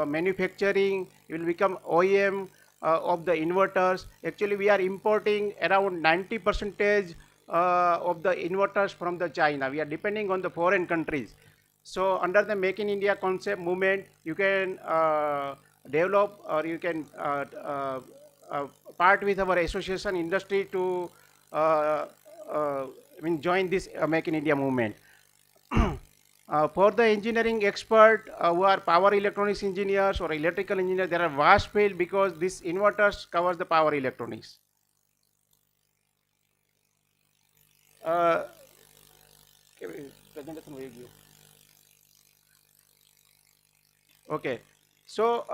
manufacturing. You will become OEM of the inverters. Actually, we are importing around 90% of the inverters from the China. We are depending on the foreign countries. So under the Make in India concept movement, you can develop, or you can part with our association industry to join this Make in India movement. For the engineering expert who are power electronics engineers or electrical engineers, there are vast field, because this inverters covers the power electronics. Presentation overview. Okay, so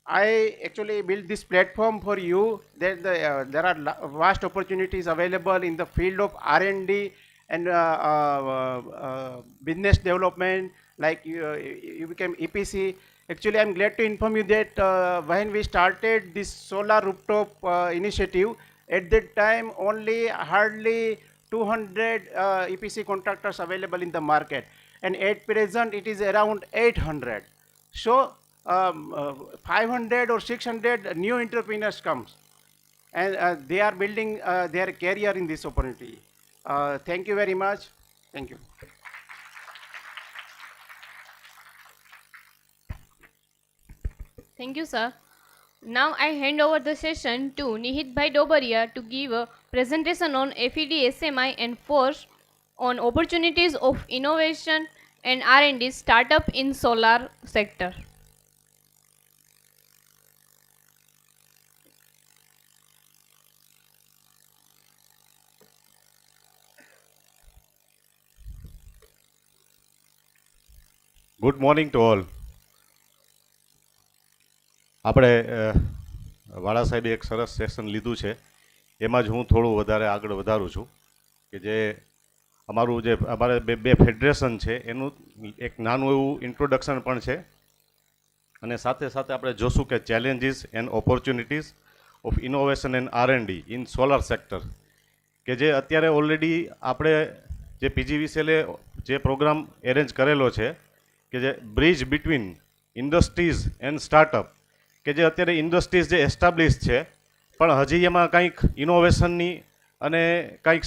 I actually built this platform for you. There are vast opportunities available in the field of R&D and business development, like you became EPC. Actually, I'm glad to inform you that when we started this solar rooftop initiative, at that time only hardly 200 EPC contractors available in the market, and at present it is around 800. So 500 or 600 new entrepreneurs comes, and they are building their career in this opportunity. Thank you very much. Thank you. Thank you, sir. Now I hand over the session to Nihit Bhai Dobaria to give a presentation on FEDSMI and FORCE on opportunities of innovation and R&D startup in solar sector. Good morning to all. આપણે વાળા સાહેબે એક સરસ session લીધું છે, એમાં જ હું થોડું વધારે આગળ વધારું છું કે જે અમારું જે અમારે બે ફેડરેશન છે એનું એક નાનું એવું ઇન્ટ્રોડક્શન પણ છે, અને સાથે સાથે આપણે જોશું કે challenges and opportunities of innovation and R&D in solar sector, કે જે અત્યારે ઓલરેડી આપણે જે PGVCLએ જે પ્રોગ્રામ એરેન્જ કરેલો છે કે જે bridge between industries and startup, કે જે અત્યારે ઇન્ડસ્ટ્રીઝ જે એસ્ટાબ્લિશ છે પણ હજી એમાં કંઈક ઇનોવેશનની અને કંઈક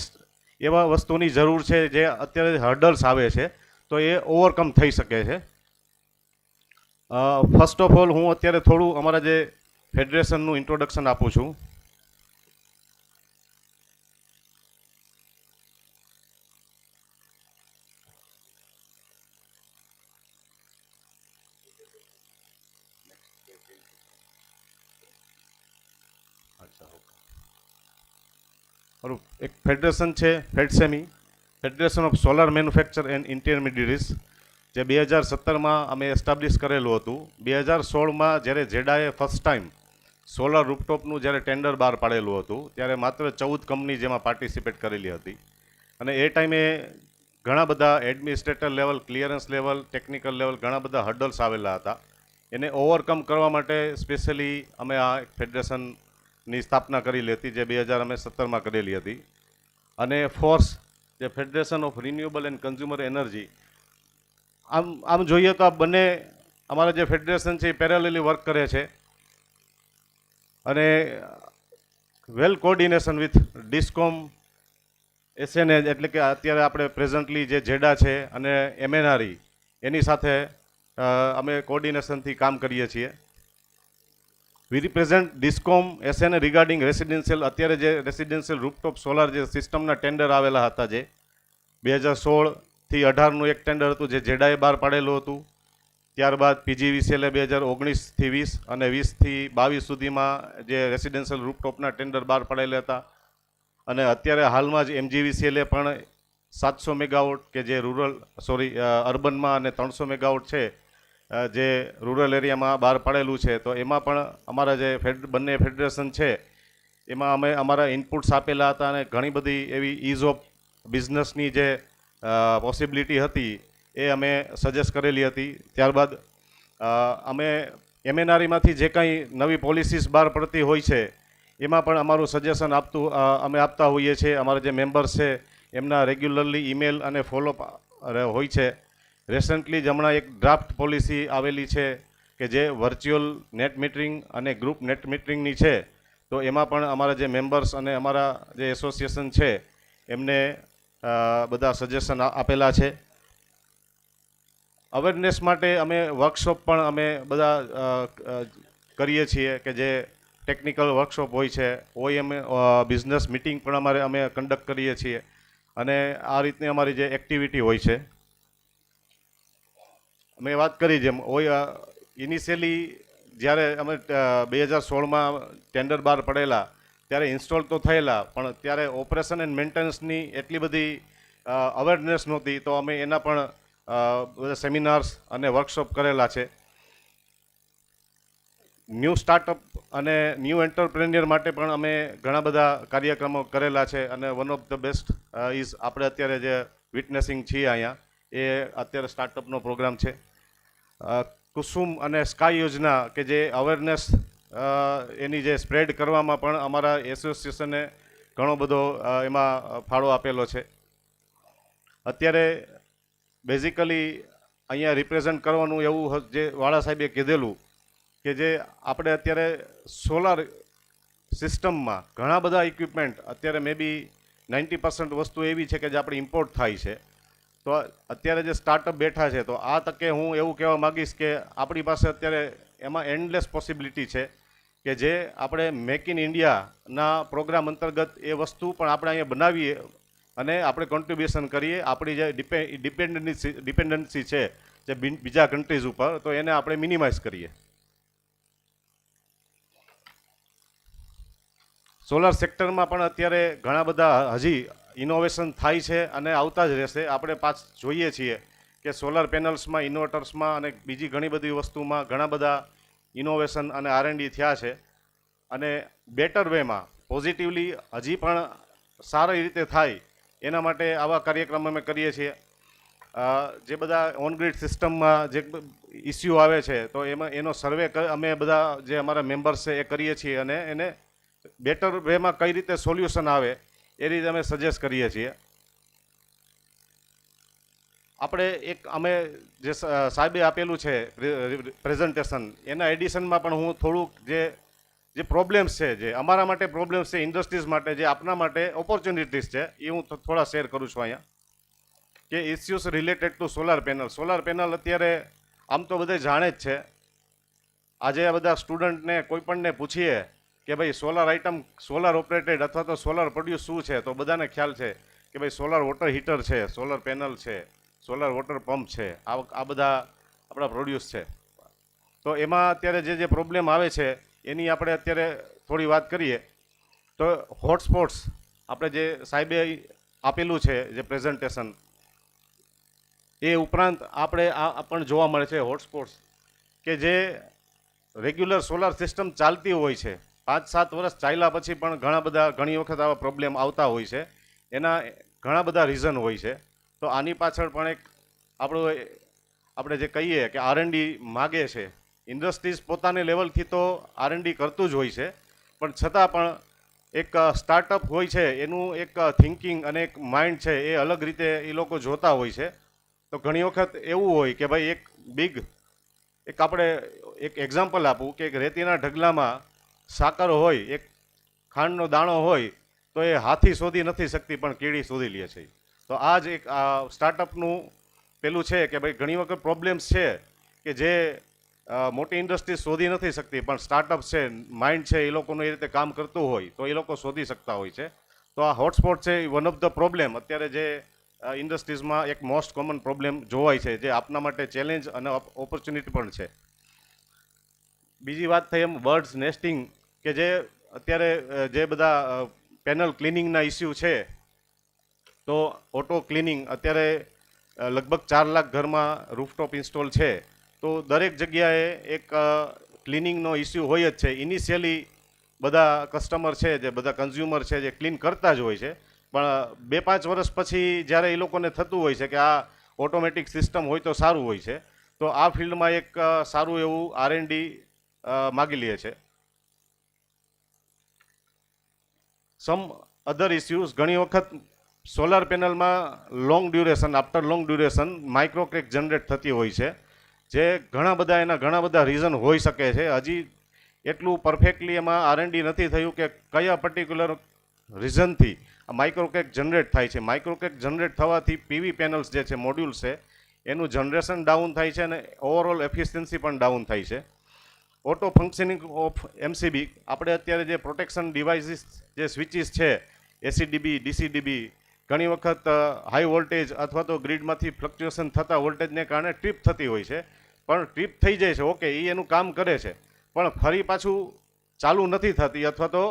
એવા વસ્તુની જરૂર છે જે અત્યારે હર્ડલ્સ આવે છે, તો એ ઓવરકમ થઈ શકે છે. ફર્સ્ટ ઓફ ઓલ હું અત્યારે થોડું અમારા જે ફેડરેશનનું ઇન્ટ્રોડક્શન આપું છું. મારું એક ફેડરેશન છે FEDSMI, federation of solar manufacture and intermediates, જે 2017માં અમે એસ્ટાબ્લિશ કરેલું હતું. 2016માં જ્યારે જેડાએ ફર્સ્ટ ટાઈમ સોલાર રૂફટોપનું જ્યારે ટેન્ડર બહાર પાડેલું હતું, ત્યારે માત્ર 14 કંપની જેમાં પાર્ટિસિપેટ કરેલી હતી, અને એ ટાઈમે ઘણા બધા administrator level, clearance level, technical level ઘણા બધા હર્ડલ્સ આવેલા હતા. એને ઓવરકમ કરવા માટે સ્પેશિયલી અમે આ ફેડરેશનની સ્થાપના કરેલી હતી, જે 2017માં કરેલી હતી. અને ફોર્સ, જે federation of renewable and consumer energy, આમ જોઈએ તો આ બંને અમારા જે ફેડરેશન છે એ પેરેલલી વર્ક કરે છે, અને વેલ કોર્ડિનેશન વિથ ડિસ્કોમ, SNA, એટલે કે અત્યારે આપણે પ્રેઝન્ટલી જે જેડા છે અને MNRE, એની સાથે અમે કોર્ડિનેશનથી કામ કરીએ છીએ. We represent discom, SNA regarding residential. અત્યારે જે રેસિડેન્શિયલ રૂફટોપ સોલાર જે સિસ્ટમના ટેન્ડર આવેલા હતા, જે 2016થી 18નું એક ટેન્ડર હતું જે જેડાએ બહાર પાડેલું હતું, ત્યારબાદ PGVCL 2019થી 20 અને 20થી 22 સુધીમાં જે રેસિડેન્શિયલ રૂપટોપના ટેન્ડર બહાર પડેલા હતા, અને અત્યારે હાલમાં જ MGVCL પણ 700 મેગાવોટ કે જે અર્બનમાં અને 300 મેગાવોટ છે જે રૂરલ એરિયામાં બહાર પાડેલું છે. તો એમાં પણ અમારા જે બંને ફેડરેશન છે એમાં અમે અમારા ઇનપુટ્સ આપેલા હતા, અને ઘણી બધી એવી ઇઝ ઓફ બિઝનેસની જે પોસિબિલિટી હતી એ અમે સજેસ્ટ કરેલી હતી. ત્યારબાદ અમે MNREમાંથી જે કંઈ નવી પોલિસીસ બહાર પડતી હોય છે એમાં પણ અમારું સજેશન અમે આપતા હોઈએ છીએ. અમારા જે મેમ્બર્સ છે એમના રેગ્યુલરલી ઈમેલ અને ફોલોઅપ હોય છે. રિસન્ટલી જ હમણાં એક ડ્રાફ્ટ પોલિસી આવેલી છે કે જે વર્ચ્યુઅલ નેટ મીટરિંગ અને ગ્રુપ નેટ મીટરિંગની છે. તો એમાં પણ અમારા જે મેમ્બર્સ અને અમારા જે એસોસિએશન છે એમને બધા સજેશન આપેલા છે. અવેરનેસ માટે અમે વર્કશોપ પણ અમે બધા કરીએ છીએ કે જે ટેકનિકલ વર્કશોપ હોય છે. OEM બિઝનેસ મિટિંગ પણ અમે કન્ડક્ટ કરીએ છીએ, અને આ રીતની અમારી જે એક્ટિવિટી હોય છે. મેં વાત કરી જેમ ઇનિશિયલી જ્યારે અમે 2016માં ટેન્ડર બહાર પડેલા ત્યારે ઇન્સ્ટોલ તો થયેલા, પણ ત્યારે ઓપરેશન એન્ડ મેન્ટેનન્સની એટલી બધી અવેરનેસ નહોતી. તો અમે એના પણ બધા સેમિનાર્સ અને વર્કશોપ કરેલા છે. ન્યૂ સ્ટાર્ટઅપ અને ન્યૂ એન્ટરપ્રેન્યોર માટે પણ અમે ઘણા બધા કાર્યક્રમો કરેલા છે, અને one of the best is આપણે અત્યારે જે વિટનેસિંગ છીએ અહીંયા એ અત્યારે સ્ટાર્ટઅપનો પ્રોગ્રામ છે. કુસુમ અને સ્કાય યોજના કે જે અવેરનેસ એની જે સ્પ્રેડ કરવામાં પણ અમારા એસોસિએશને ઘણો બધો એમાં ફાળો આપેલો છે. અત્યારે બેઝિકલી અહીંયા રિપ્રેઝન્ટ કરવાનું એવું જે વાળા સાહેબે કીધેલું કે જે આપણે અત્યારે સોલાર સિસ્ટમમાં ઘણા બધા ઇક્વિપમેન્ટ અત્યારે મે બી 90% વસ્તુ એવી છે કે જે આપણે ઇમ્પોર્ટ થાય છે. તો અત્યારે જે સ્ટાર્ટઅપ બેઠા છે, તો આ તકે હું એવું કહેવા માગીશ કે આપણી પાસે અત્યારે એમાં એન્ડલેસ પોસિબિલિટી છે કે જે આપણે મેક ઇન ઇન્ડિયાના પ્રોગ્રામ અંતર્ગત એ વસ્તુ પણ આપણે અહીંયા બનાવીએ અને આપણે કોન્ટ્રીબ્યુશન કરીએ. આપણી જે ડિપેન્ડન્સી છે જે બીજા કન્ટ્રીઝ ઉપર, તો એને આપણે મિનિમાઇઝ કરીએ. સોલાર સેક્ટરમાં પણ અત્યારે ઘણા બધા હજી ઇનોવેશન થાય છે અને આવતા જ રહેશે. આપણે જોઈએ છીએ કે સોલાર પેનલ્સમાં, ઇન્વર્ટર્સમાં અને બીજી ઘણી બધી વસ્તુમાં ઘણા બધા ઇનોવેશન અને R&D થયા છે, અને બેટર વેમાં પોઝિટિવલી હજી પણ સારી રીતે થાય એના માટે આવા કાર્યક્રમ અમે કરીએ છીએ. જે બધા ઓનગ્રીડ સિસ્ટમમાં જે ઇસ્યુ આવે છે તો એનો સર્વે અમે બધા જે અમારા મેમ્બર્સ છે એ કરીએ છીએ, અને એને બેટર વેમાં કઈ રીતે સોલ્યુશન આવે એ રીતે અમે સજેસ્ટ કરીએ છીએ. આપણે અમે જે સાહેબે આપેલું છે પ્રેઝન્ટેશન, એના એડિશનમાં પણ હું થોડુંક જે પ્રોબ્લેમ્સ છે, જે અમારા માટે પ્રોબ્લેમ્સ છે, ઇન્ડસ્ટ્રીઝ માટે જે આપના માટે ઓપોર્ચ્યુનિટીઝ છે, એ હું થોડા શેર કરું છું અહીંયા. કે issues related to solar panel. Solar panel અત્યારે આમ તો બધે જાણે જ છે. આજે આ બધા સ્ટુડન્ટને કોઈ પણને પૂછીએ કે ભાઈ સોલાર આઇટમ, સોલાર ઓપરેટેડ અથવા તો સોલાર પ્રોડ્યુસ શું છે, તો બધાને ખ્યાલ છે કે ભાઈ સોલાર વોટર હીટર છે, સોલાર પેનલ છે, સોલાર વોટર પંપ છે, આ બધા આપણા પ્રોડ્યુસ છે. તો એમાં અત્યારે જે પ્રોબ્લેમ આવે છે એની આપણે અત્યારે થોડી વાત કરીએ. તો હોટસ્પોટ્સ આપણે જે સાહેબે આપેલું છે જે પ્રેઝન્ટેશન, એ ઉપરાંત આપણે આ પણ જોવા મળે છે હોટસ્પોટ્સ કે જે રેગ્યુલર સોલાર સિસ્ટમ ચાલતી હોય છે, 5-7 વર્ષ ચાલ્યા પછી પણ ઘણી વખત આવા પ્રોબ્લેમ આવતા હોય છે. એના ઘણા બધા રીઝન હોય છે. તો આની પાછળ પણ એક આપણે જે કહીએ કે R&D માગે છે. ઇન્ડસ્ટ્રીઝ પોતાની લેવલથી તો R&D કરતું જ હોય છે, પણ છતાં પણ એક સ્ટાર્ટઅપ હોય છે એનું એક થિંકિંગ અને એક માઇન્ડ છે એ અલગ રીતે એ લોકો જોતા હોય છે. તો ઘણી વખત એવું હોય કે ભાઈ આપણે એક એક્ઝામ્પલ આપું કે એક રેતીના ઢગલામાં સાકર હોય, એક ખાંડનો દાણો હોય, તો એ હાથી શોધી નથી શકતી પણ કીડી શોધી લે છે. તો આ જ એક સ્ટાર્ટઅપનું પેલું છે કે ભાઈ ઘણી વખત પ્રોબ્લેમ્સ છે કે જે મોટી ઇન્ડસ્ટ્રી શોધી નથી શકતી, પણ સ્ટાર્ટઅપ છે, માઇન્ડ છે, એ લોકોનું એ રીતે કામ કરતું હોય તો એ લોકો શોધી શકતા હોય છે. તો આ હોટસ્પોટ છે એ વન ઓફ ધ પ્રોબ્લેમ અત્યારે જે ઇન્ડસ્ટ્રીઝમાં એક મોસ્ટ કોમન પ્રોબ્લેમ જોવાય છે, જે આપના માટે ચેલેન્જ અને ઓપોર્ચ્યુનિટી પણ છે. બીજી વાત થઈ એમ બર્ડ્સ નેસ્ટિંગ, કે જે અત્યારે જે બધા પેનલ ક્લિનિંગના ઇસ્યુ છે, તો ઓટો ક્લિનિંગ અત્યારે લગભગ 4 લાખ ઘરમાં રૂફટોપ ઇન્સ્ટોલ છે. તો દરેક જગ્યાએ એક ક્લિનિંગનો ઇસ્યુ હોય જ છે. ઇનિશિયલી બધા કસ્ટમર છે, જે બધા કન્ઝ્યુમર છે, જે ક્લીન કરતા જ હોય છે, પણ 2-5 વર્ષ પછી જ્યારે એ લોકોને થતું હોય છે કે આ ઓટોમેટિક સિસ્ટમ હોય તો સારું હોય છે, તો આ ફિલ્ડમાં એક સારું એવું R&D માગી લે છે. સમ અધર ઇસ્યુઝ, ઘણી વખત સોલાર પેનલમાં લોંગ ડ્યુરેશન માઇક્રોક્રેક જનરેટ થતી હોય છે, જે ઘણા બધા રીઝન હોઈ શકે છે. હજી એટલું પરફેક્ટલી એમાં R&D નથી થયું કે કયા પર્ટિક્યુલર રીઝનથી માઇક્રોક્રેક જનરેટ થાય છે. માઇક્રોક્રેક જનરેટ થવાથી પીવી પેનલ્સ જે છે, મોડ્યુલ્સ છે, એનું જનરેશન ડાઉન થાય છે અને ઓવરઓલ એફિશિયન્સી પણ ડાઉન થાય છે. ઓટો ફંક્શનિંગ ઓફ MCB, આપણે અત્યારે જે પ્રોટેક્શન ડિવાઇસીસ, જે સ્વિચીસ છે, ACDB, DCDB, ઘણી વખત હાઈ વોલ્ટેજ અથવા તો ગ્રીડમાંથી ફ્લક્ચ્યુએશન થતા વોલ્ટેજને કારણે ટ્રીપ થતી હોય છે. પણ ટ્રીપ થઈ જાય છે, ઓકે, એ એનું કામ કરે છે, પણ ફરી પાછું ચાલુ નથી થતી, અથવા તો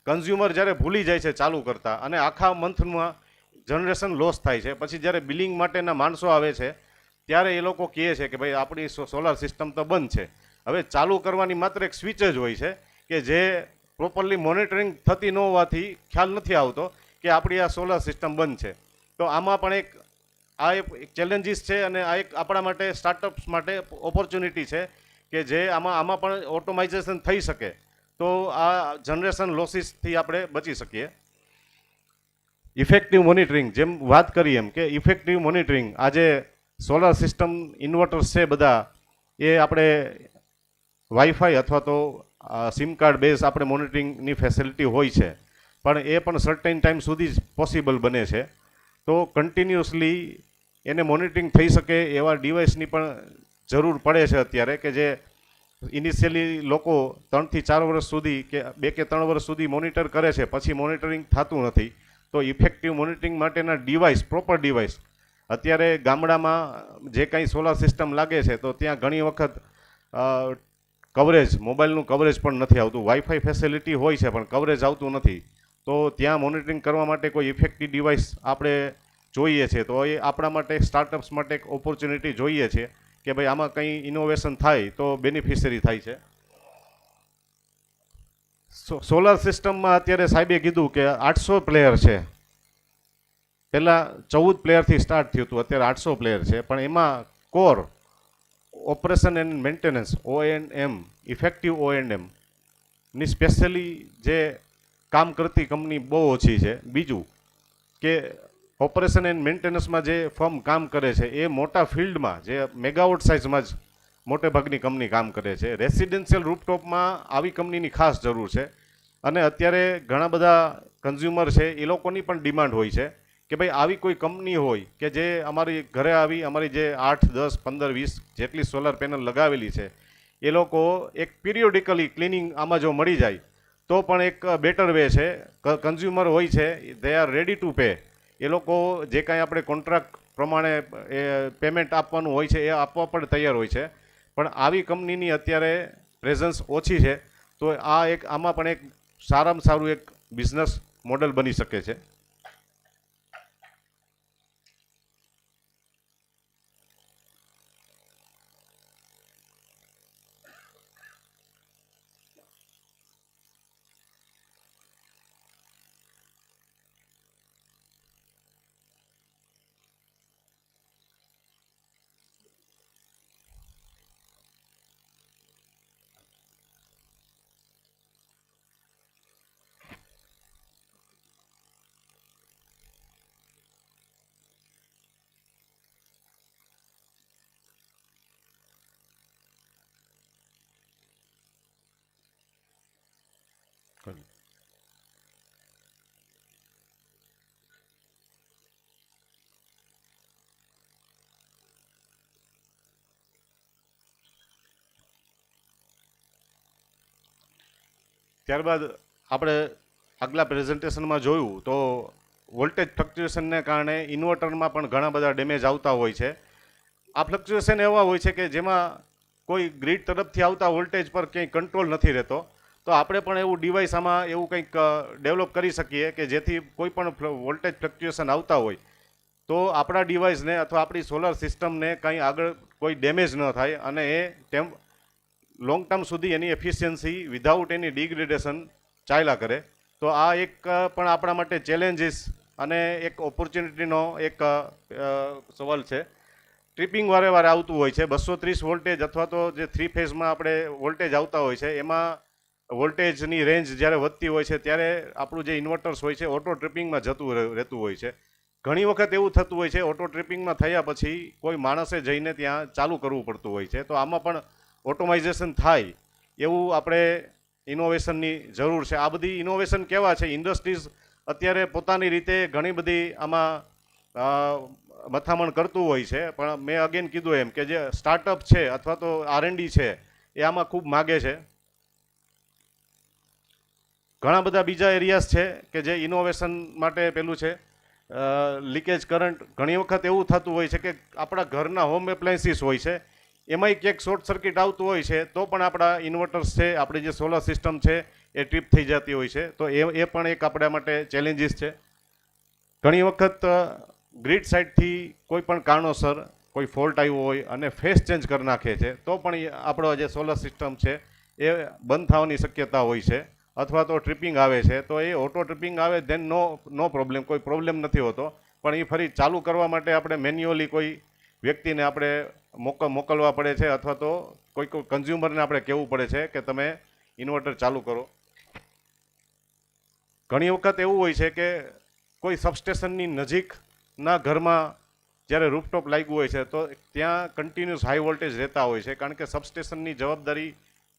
કન્ઝ્યુમર જ્યારે ભૂલી જાય છે ચાલુ કરતા, અને આખા મંથમાં જનરેશન લોસ થાય છે. પછી જ્યારે બિલિંગ માટેના માણસો આવે છે ત્યારે એ લોકો કહે છે કે ભાઈ આપણી સોલાર સિસ્ટમ તો બંધ છે. હવે ચાલુ કરવાની માત્ર એક સ્વિચ જ હોય છે કે જે પ્રોપરલી મોનિટરિંગ થતી ન હોવાથી ખ્યાલ નથી આવતો કે આપણી આ સોલાર સિસ્ટમ બંધ છે. તો આમાં પણ એક ચેલેન્જીસ છે, અને આ એક આપણા માટે સ્ટાર્ટઅપ્સ માટે ઓપોર્ચ્યુનિટી છે કે જે આમાં પણ ઓટોમાઇઝેશન થઈ શકે તો આ જનરેશન લોસીસથી આપણે બચી શકીએ. ઇફેક્ટિવ મોનિટરિંગ, જેમ વાત કરી એમ કે ઇફેક્ટિવ મોનિટરિંગ, આજે સોલાર સિસ્ટમ ઇન્વર્ટર્સ છે બધા, એ આપણે વાઈફાઈ અથવા તો સિમ કાર્ડ બેઝ આપણે મોનિટરિંગની ફેસિલિટી હોય છે, પણ એ પણ સર્ટેન ટાઈમ સુધી જ પોસિબલ બને છે. તો કન્ટિન્યુઅસલી એને મોનિટરિંગ થઈ શકે એવા ડિવાઇસની પણ જરૂર પડે છે અત્યારે, કે જે ઇનિશિયલી લોકો 3 થી 4 વર્ષ સુધી કે 2 કે 3 વર્ષ સુધી મોનિટર કરે છે, પછી મોનિટરિંગ થતું નથી. તો ઇફેક્ટિવ મોનિટરિંગ માટેના ડિવાઇસ, પ્રોપર ડિવાઇસ, અત્યારે ગામડામાં જે કાંઈ સોલાર સિસ્ટમ લાગે છે તો ત્યાં ઘણી વખત કવરેજ, મોબાઈલનું કવરેજ પણ નથી આવતું. વાઈફાઈ ફેસિલિટી હોય છે પણ કવરેજ આવતું નથી. તો ત્યાં મોનિટરિંગ કરવા માટે કોઈ ઇફેક્ટિવ ડિવાઇસ આપણે જોઈએ છે. તો એ આપણા માટે, સ્ટાર્ટઅપ્સ માટે એક ઓપોર્ચ્યુનિટી જોઈએ છે કે ભાઈ આમાં કંઈ ઇનોવેશન થાય તો બેનિફિશરી થાય છે. સોલાર સિસ્ટમમાં અત્યારે સાહેબે કીધું કે 800 પ્લેયર છે. પહેલાં 14 પ્લેયરથી સ્ટાર્ટ થયું હતું, અત્યારે 800 પ્લેયર છે. પણ એમાં core, operation and maintenance, O&M, effective O&M ની સ્પેશિયલી જે કામ કરતી કંપની બહુ ઓછી છે. બીજું કે ઓપરેશન એન્ડ મેન્ટેનન્સમાં જે ફર્મ કામ કરે છે એ મોટા ફિલ્ડમાં, જે મેગાવોટ સાઇઝમાં જ મોટે ભાગની કંપની કામ કરે છે. રેસિડેન્શિયલ રૂફટોપમાં આવી કંપનીની ખાસ જરૂર છે. અને અત્યારે ઘણા બધા કન્ઝ્યુમર છે, એ લોકોની પણ ડિમાન્ડ હોય છે કે ભાઈ આવી કોઈ કંપની હોય કે જે અમારી ઘરે આવી, અમારી જે 8, 10, 15, 20 જેટલી સોલાર પેનલ લગાવેલી છે, એ લોકો એક પિરિયોડિકલી ક્લિનિંગ આમાં જો મળી જાય તો પણ એક બેટર વે છે. કન્ઝ્યુમર હોય છે, they are ready to pay. એ લોકો જે કાંઈ આપણે કોન્ટ્રાક્ટ પ્રમાણે એ પેમેન્ટ આપવાનું હોય છે એ આપવા પણ તૈયાર હોય છે. પણ આવી કંપનીની અત્યારે પ્રેઝન્સ ઓછી છે. તો આમાં પણ એક સારામાં સારું એક બિઝનેસ મોડેલ બની શકે છે. ત્યારબાદ આપણે આગલા પ્રેઝન્ટેશનમાં જોયું તો વોલ્ટેજ ફ્લક્ચ્યુએશનને કારણે ઇન્વર્ટરમાં પણ ઘણા બધા ડેમેજ આવતા હોય છે. આ ફ્લક્ચ્યુએશન એવા હોય છે કે જેમાં કોઈ ગ્રીડ તરફથી આવતા વોલ્ટેજ પર ક્યાંય કંટ્રોલ નથી રહેતો. તો આપણે પણ એવું ડિવાઇસ આમાં એવું કંઈક ડેવલપ કરી શકીએ કે જેથી કોઈ પણ વોલ્ટેજ ફ્લક્ચ્યુએશન આવતા હોય તો આપણા ડિવાઇસને અથવા આપણી સોલર સિસ્ટમને કંઈ આગળ કોઈ ડેમેજ ન થાય અને એ લોંગ ટર્મ સુધી એની એફિશિયન્સી વિધાઉટ એની ડિગ્રેડેશન ચાલ્યા કરે. તો આ એક પણ આપણા માટે ચેલેન્જીસ અને એક ઓપોર્ચ્યુનિટીનો એક સવાલ છે. ટ્રિપિંગ વારે વારે આવતું હોય છે. 230 વોલ્ટેજ અથવા તો જે 3 ફેઝમાં આપણે વોલ્ટેજ આવતા હોય છે એમાં વોલ્ટેજની રેન્જ જ્યારે વધતી હોય છે ત્યારે આપણું જે ઇન્વર્ટર્સ હોય છે ઓટો ટ્રિપિંગમાં જતું રહેતું હોય છે. ઘણી વખત એવું થતું હોય છે ઓટો ટ્રિપિંગમાં થયા પછી કોઈ માણસે જઈને ત્યાં ચાલુ કરવું પડતું હોય છે. તો આમાં પણ ઓટોમાઇઝેશન થાય એવું આપણે ઇનોવેશનની જરૂર છે. આ બધી ઇનોવેશન કેવા છે, ઇન્ડસ્ટ્રીઝ અત્યારે પોતાની રીતે ઘણી બધી આમાં મથામણ કરતું હોય છે, પણ મેં અગેન કીધું એમ કે જે સ્ટાર્ટઅપ છે અથવા તો R&D છે એ આમાં ખૂબ માગે છે. ઘણા બધા બીજા એરિયાઝ છે કે જે ઇનોવેશન માટે પેલું છે. લીકેજ કરંટ, ઘણી વખત એવું થતું હોય છે કે આપણા ઘરના હોમ એપ્લાયન્સીસ હોય છે એમાંય ક્યાંક શોર્ટ સર્કિટ આવતું હોય છે તો પણ આપણા ઇન્વર્ટર્સ છે, આપણી જે સોલર સિસ્ટમ છે એ ટ્રીપ થઈ જતી હોય છે. તો એ પણ એક આપણા માટે ચેલેન્જીસ છે. ઘણી વખત ગ્રીડ સાઇડથી કોઈ પણ કારણોસર કોઈ ફોલ્ટ આવ્યો હોય અને ફેસ ચેન્જ કરી નાખે છે તો પણ આપણો જે સોલર સિસ્ટમ છે એ બંધ થવાની શક્યતા હોય છે. અથવા તો ટ્રિપિંગ આવે છે તો એ ઓટો ટ્રિપિંગ આવે ધેન નો પ્રોબ્લેમ, કોઈ પ્રોબ્લેમ નથી હોતો. પણ એ ફરી ચાલુ કરવા માટે આપણે મેન્યુઅલી કોઈ વ્યક્તિને આપણે મોકલવા પડે છે અથવા તો કોઈ કન્ઝ્યુમરને આપણે કહેવું પડે છે કે તમે ઇન્વર્ટર ચાલુ કરો. ઘણી વખત એવું હોય છે કે કોઈ સબસ્ટેશનની નજીકના ઘરમાં જ્યારે રૂફટોપ લાગ્યું હોય છે તો ત્યાં કન્ટિન્યુઅસ હાઈ વોલ્ટેજ રહેતા હોય છે, કારણ કે સબસ્ટેશનની જવાબદારી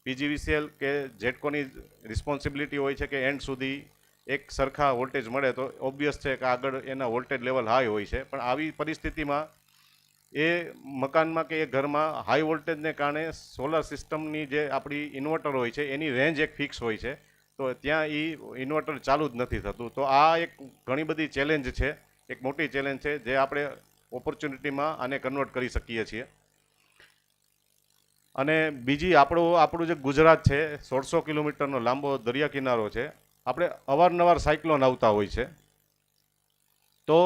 PGVCL કે જેટકોની રિસ્પોન્સિબિલિટી હોય છે કે એન્ડ સુધી એક સરખા વોલ્ટેજ મળે. તો ઓબ્વિયસ છે કે આગળ એના વોલ્ટેજ લેવલ હાઈ હોય છે. પણ આવી પરિસ્થિતિમાં એ મકાનમાં કે એ ઘરમાં હાઈ વોલ્ટેજને કારણે સોલર સિસ્ટમની જે આપણી ઇન્વર્ટર હોય છે એની રેન્જ એક ફિક્સ હોય છે, તો ત્યાં એ ઇન્વર્ટર ચાલુ જ નથી થતું. તો આ એક ઘણી બધી ચેલેન્જ છે, એક મોટી ચેલેન્જ છે જે આપણે ઓપોર્ચ્યુનિટીમાં આને કન્વર્ટ કરી શકીએ છીએ. અને બીજી આપણું જે ગુજરાત છે 1600 કિલોમીટરનો લાંબો દરિયા કિનારો છે. આપણે અવારનવાર સાયક્લોન આવતા હોય છે. તો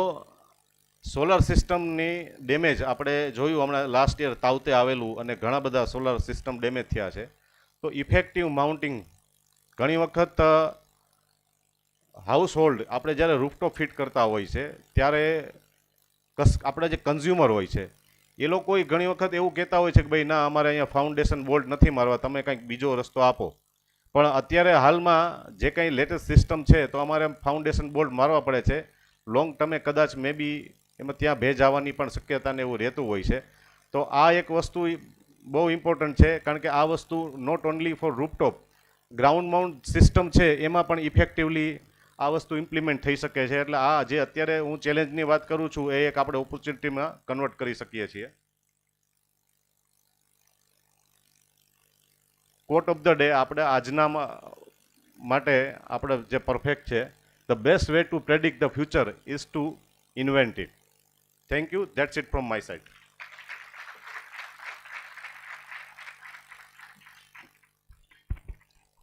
સોલર સિસ્ટમની ડેમેજ આપણે જોયું હમણાં લાસ્ટ યર તાવતે આવેલું અને ઘણા બધા સોલર સિસ્ટમ ડેમેજ થયા છે. તો ઇફેક્ટિવ માઉન્ટિંગ, ઘણી વખત હાઉસ હોલ્ડ આપણે જ્યારે રૂફટોપ ફિટ કરતા હોય છે ત્યારે આપણા જે કન્ઝ્યુમર હોય છે એ લોકો ઘણી વખત એવું કહેતા હોય છે કે ભાઈ ના, અમારે અહીંયા ફાઉન્ડેશન બોલ્ટ નથી મારવા, તમે કંઈક બીજો રસ્તો આપો. પણ અત્યારે હાલમાં જે કંઈ લેટેસ્ટ સિસ્ટમ છે તો અમારે ફાઉન્ડેશન બોલ્ટ મારવા પડે છે. લોંગ ટર્મે કદાચ મે બી એમાં ત્યાં ભેજ આવવાની પણ શક્યતાને એવું રહેતું હોય છે. તો આ એક વસ્તુ બહુ ઇમ્પોર્ટન્ટ છે, કારણ કે આ વસ્તુ not only for rooftop, ground mount system છે એમાં પણ ઇફેક્ટિવલી આ વસ્તુ ઇમ્પ્લિમેન્ટ થઈ શકે છે. એટલે આ જે અત્યારે હું ચેલેન્જની વાત કરું છું એ એક આપણે ઓપોર્ચ્યુનિટીમાં કન્વર્ટ કરી શકીએ છીએ. કોટ ઓફ ધ ડે આપણે આજના માટે આપણે જે પરફેક્ટ છે, the best way to predict the future is to invent it. Thank you. That's it from my side.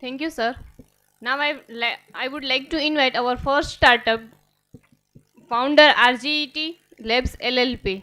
Thank you, sir. Now I would like to invite our first startup founder, RGET Labs LLP.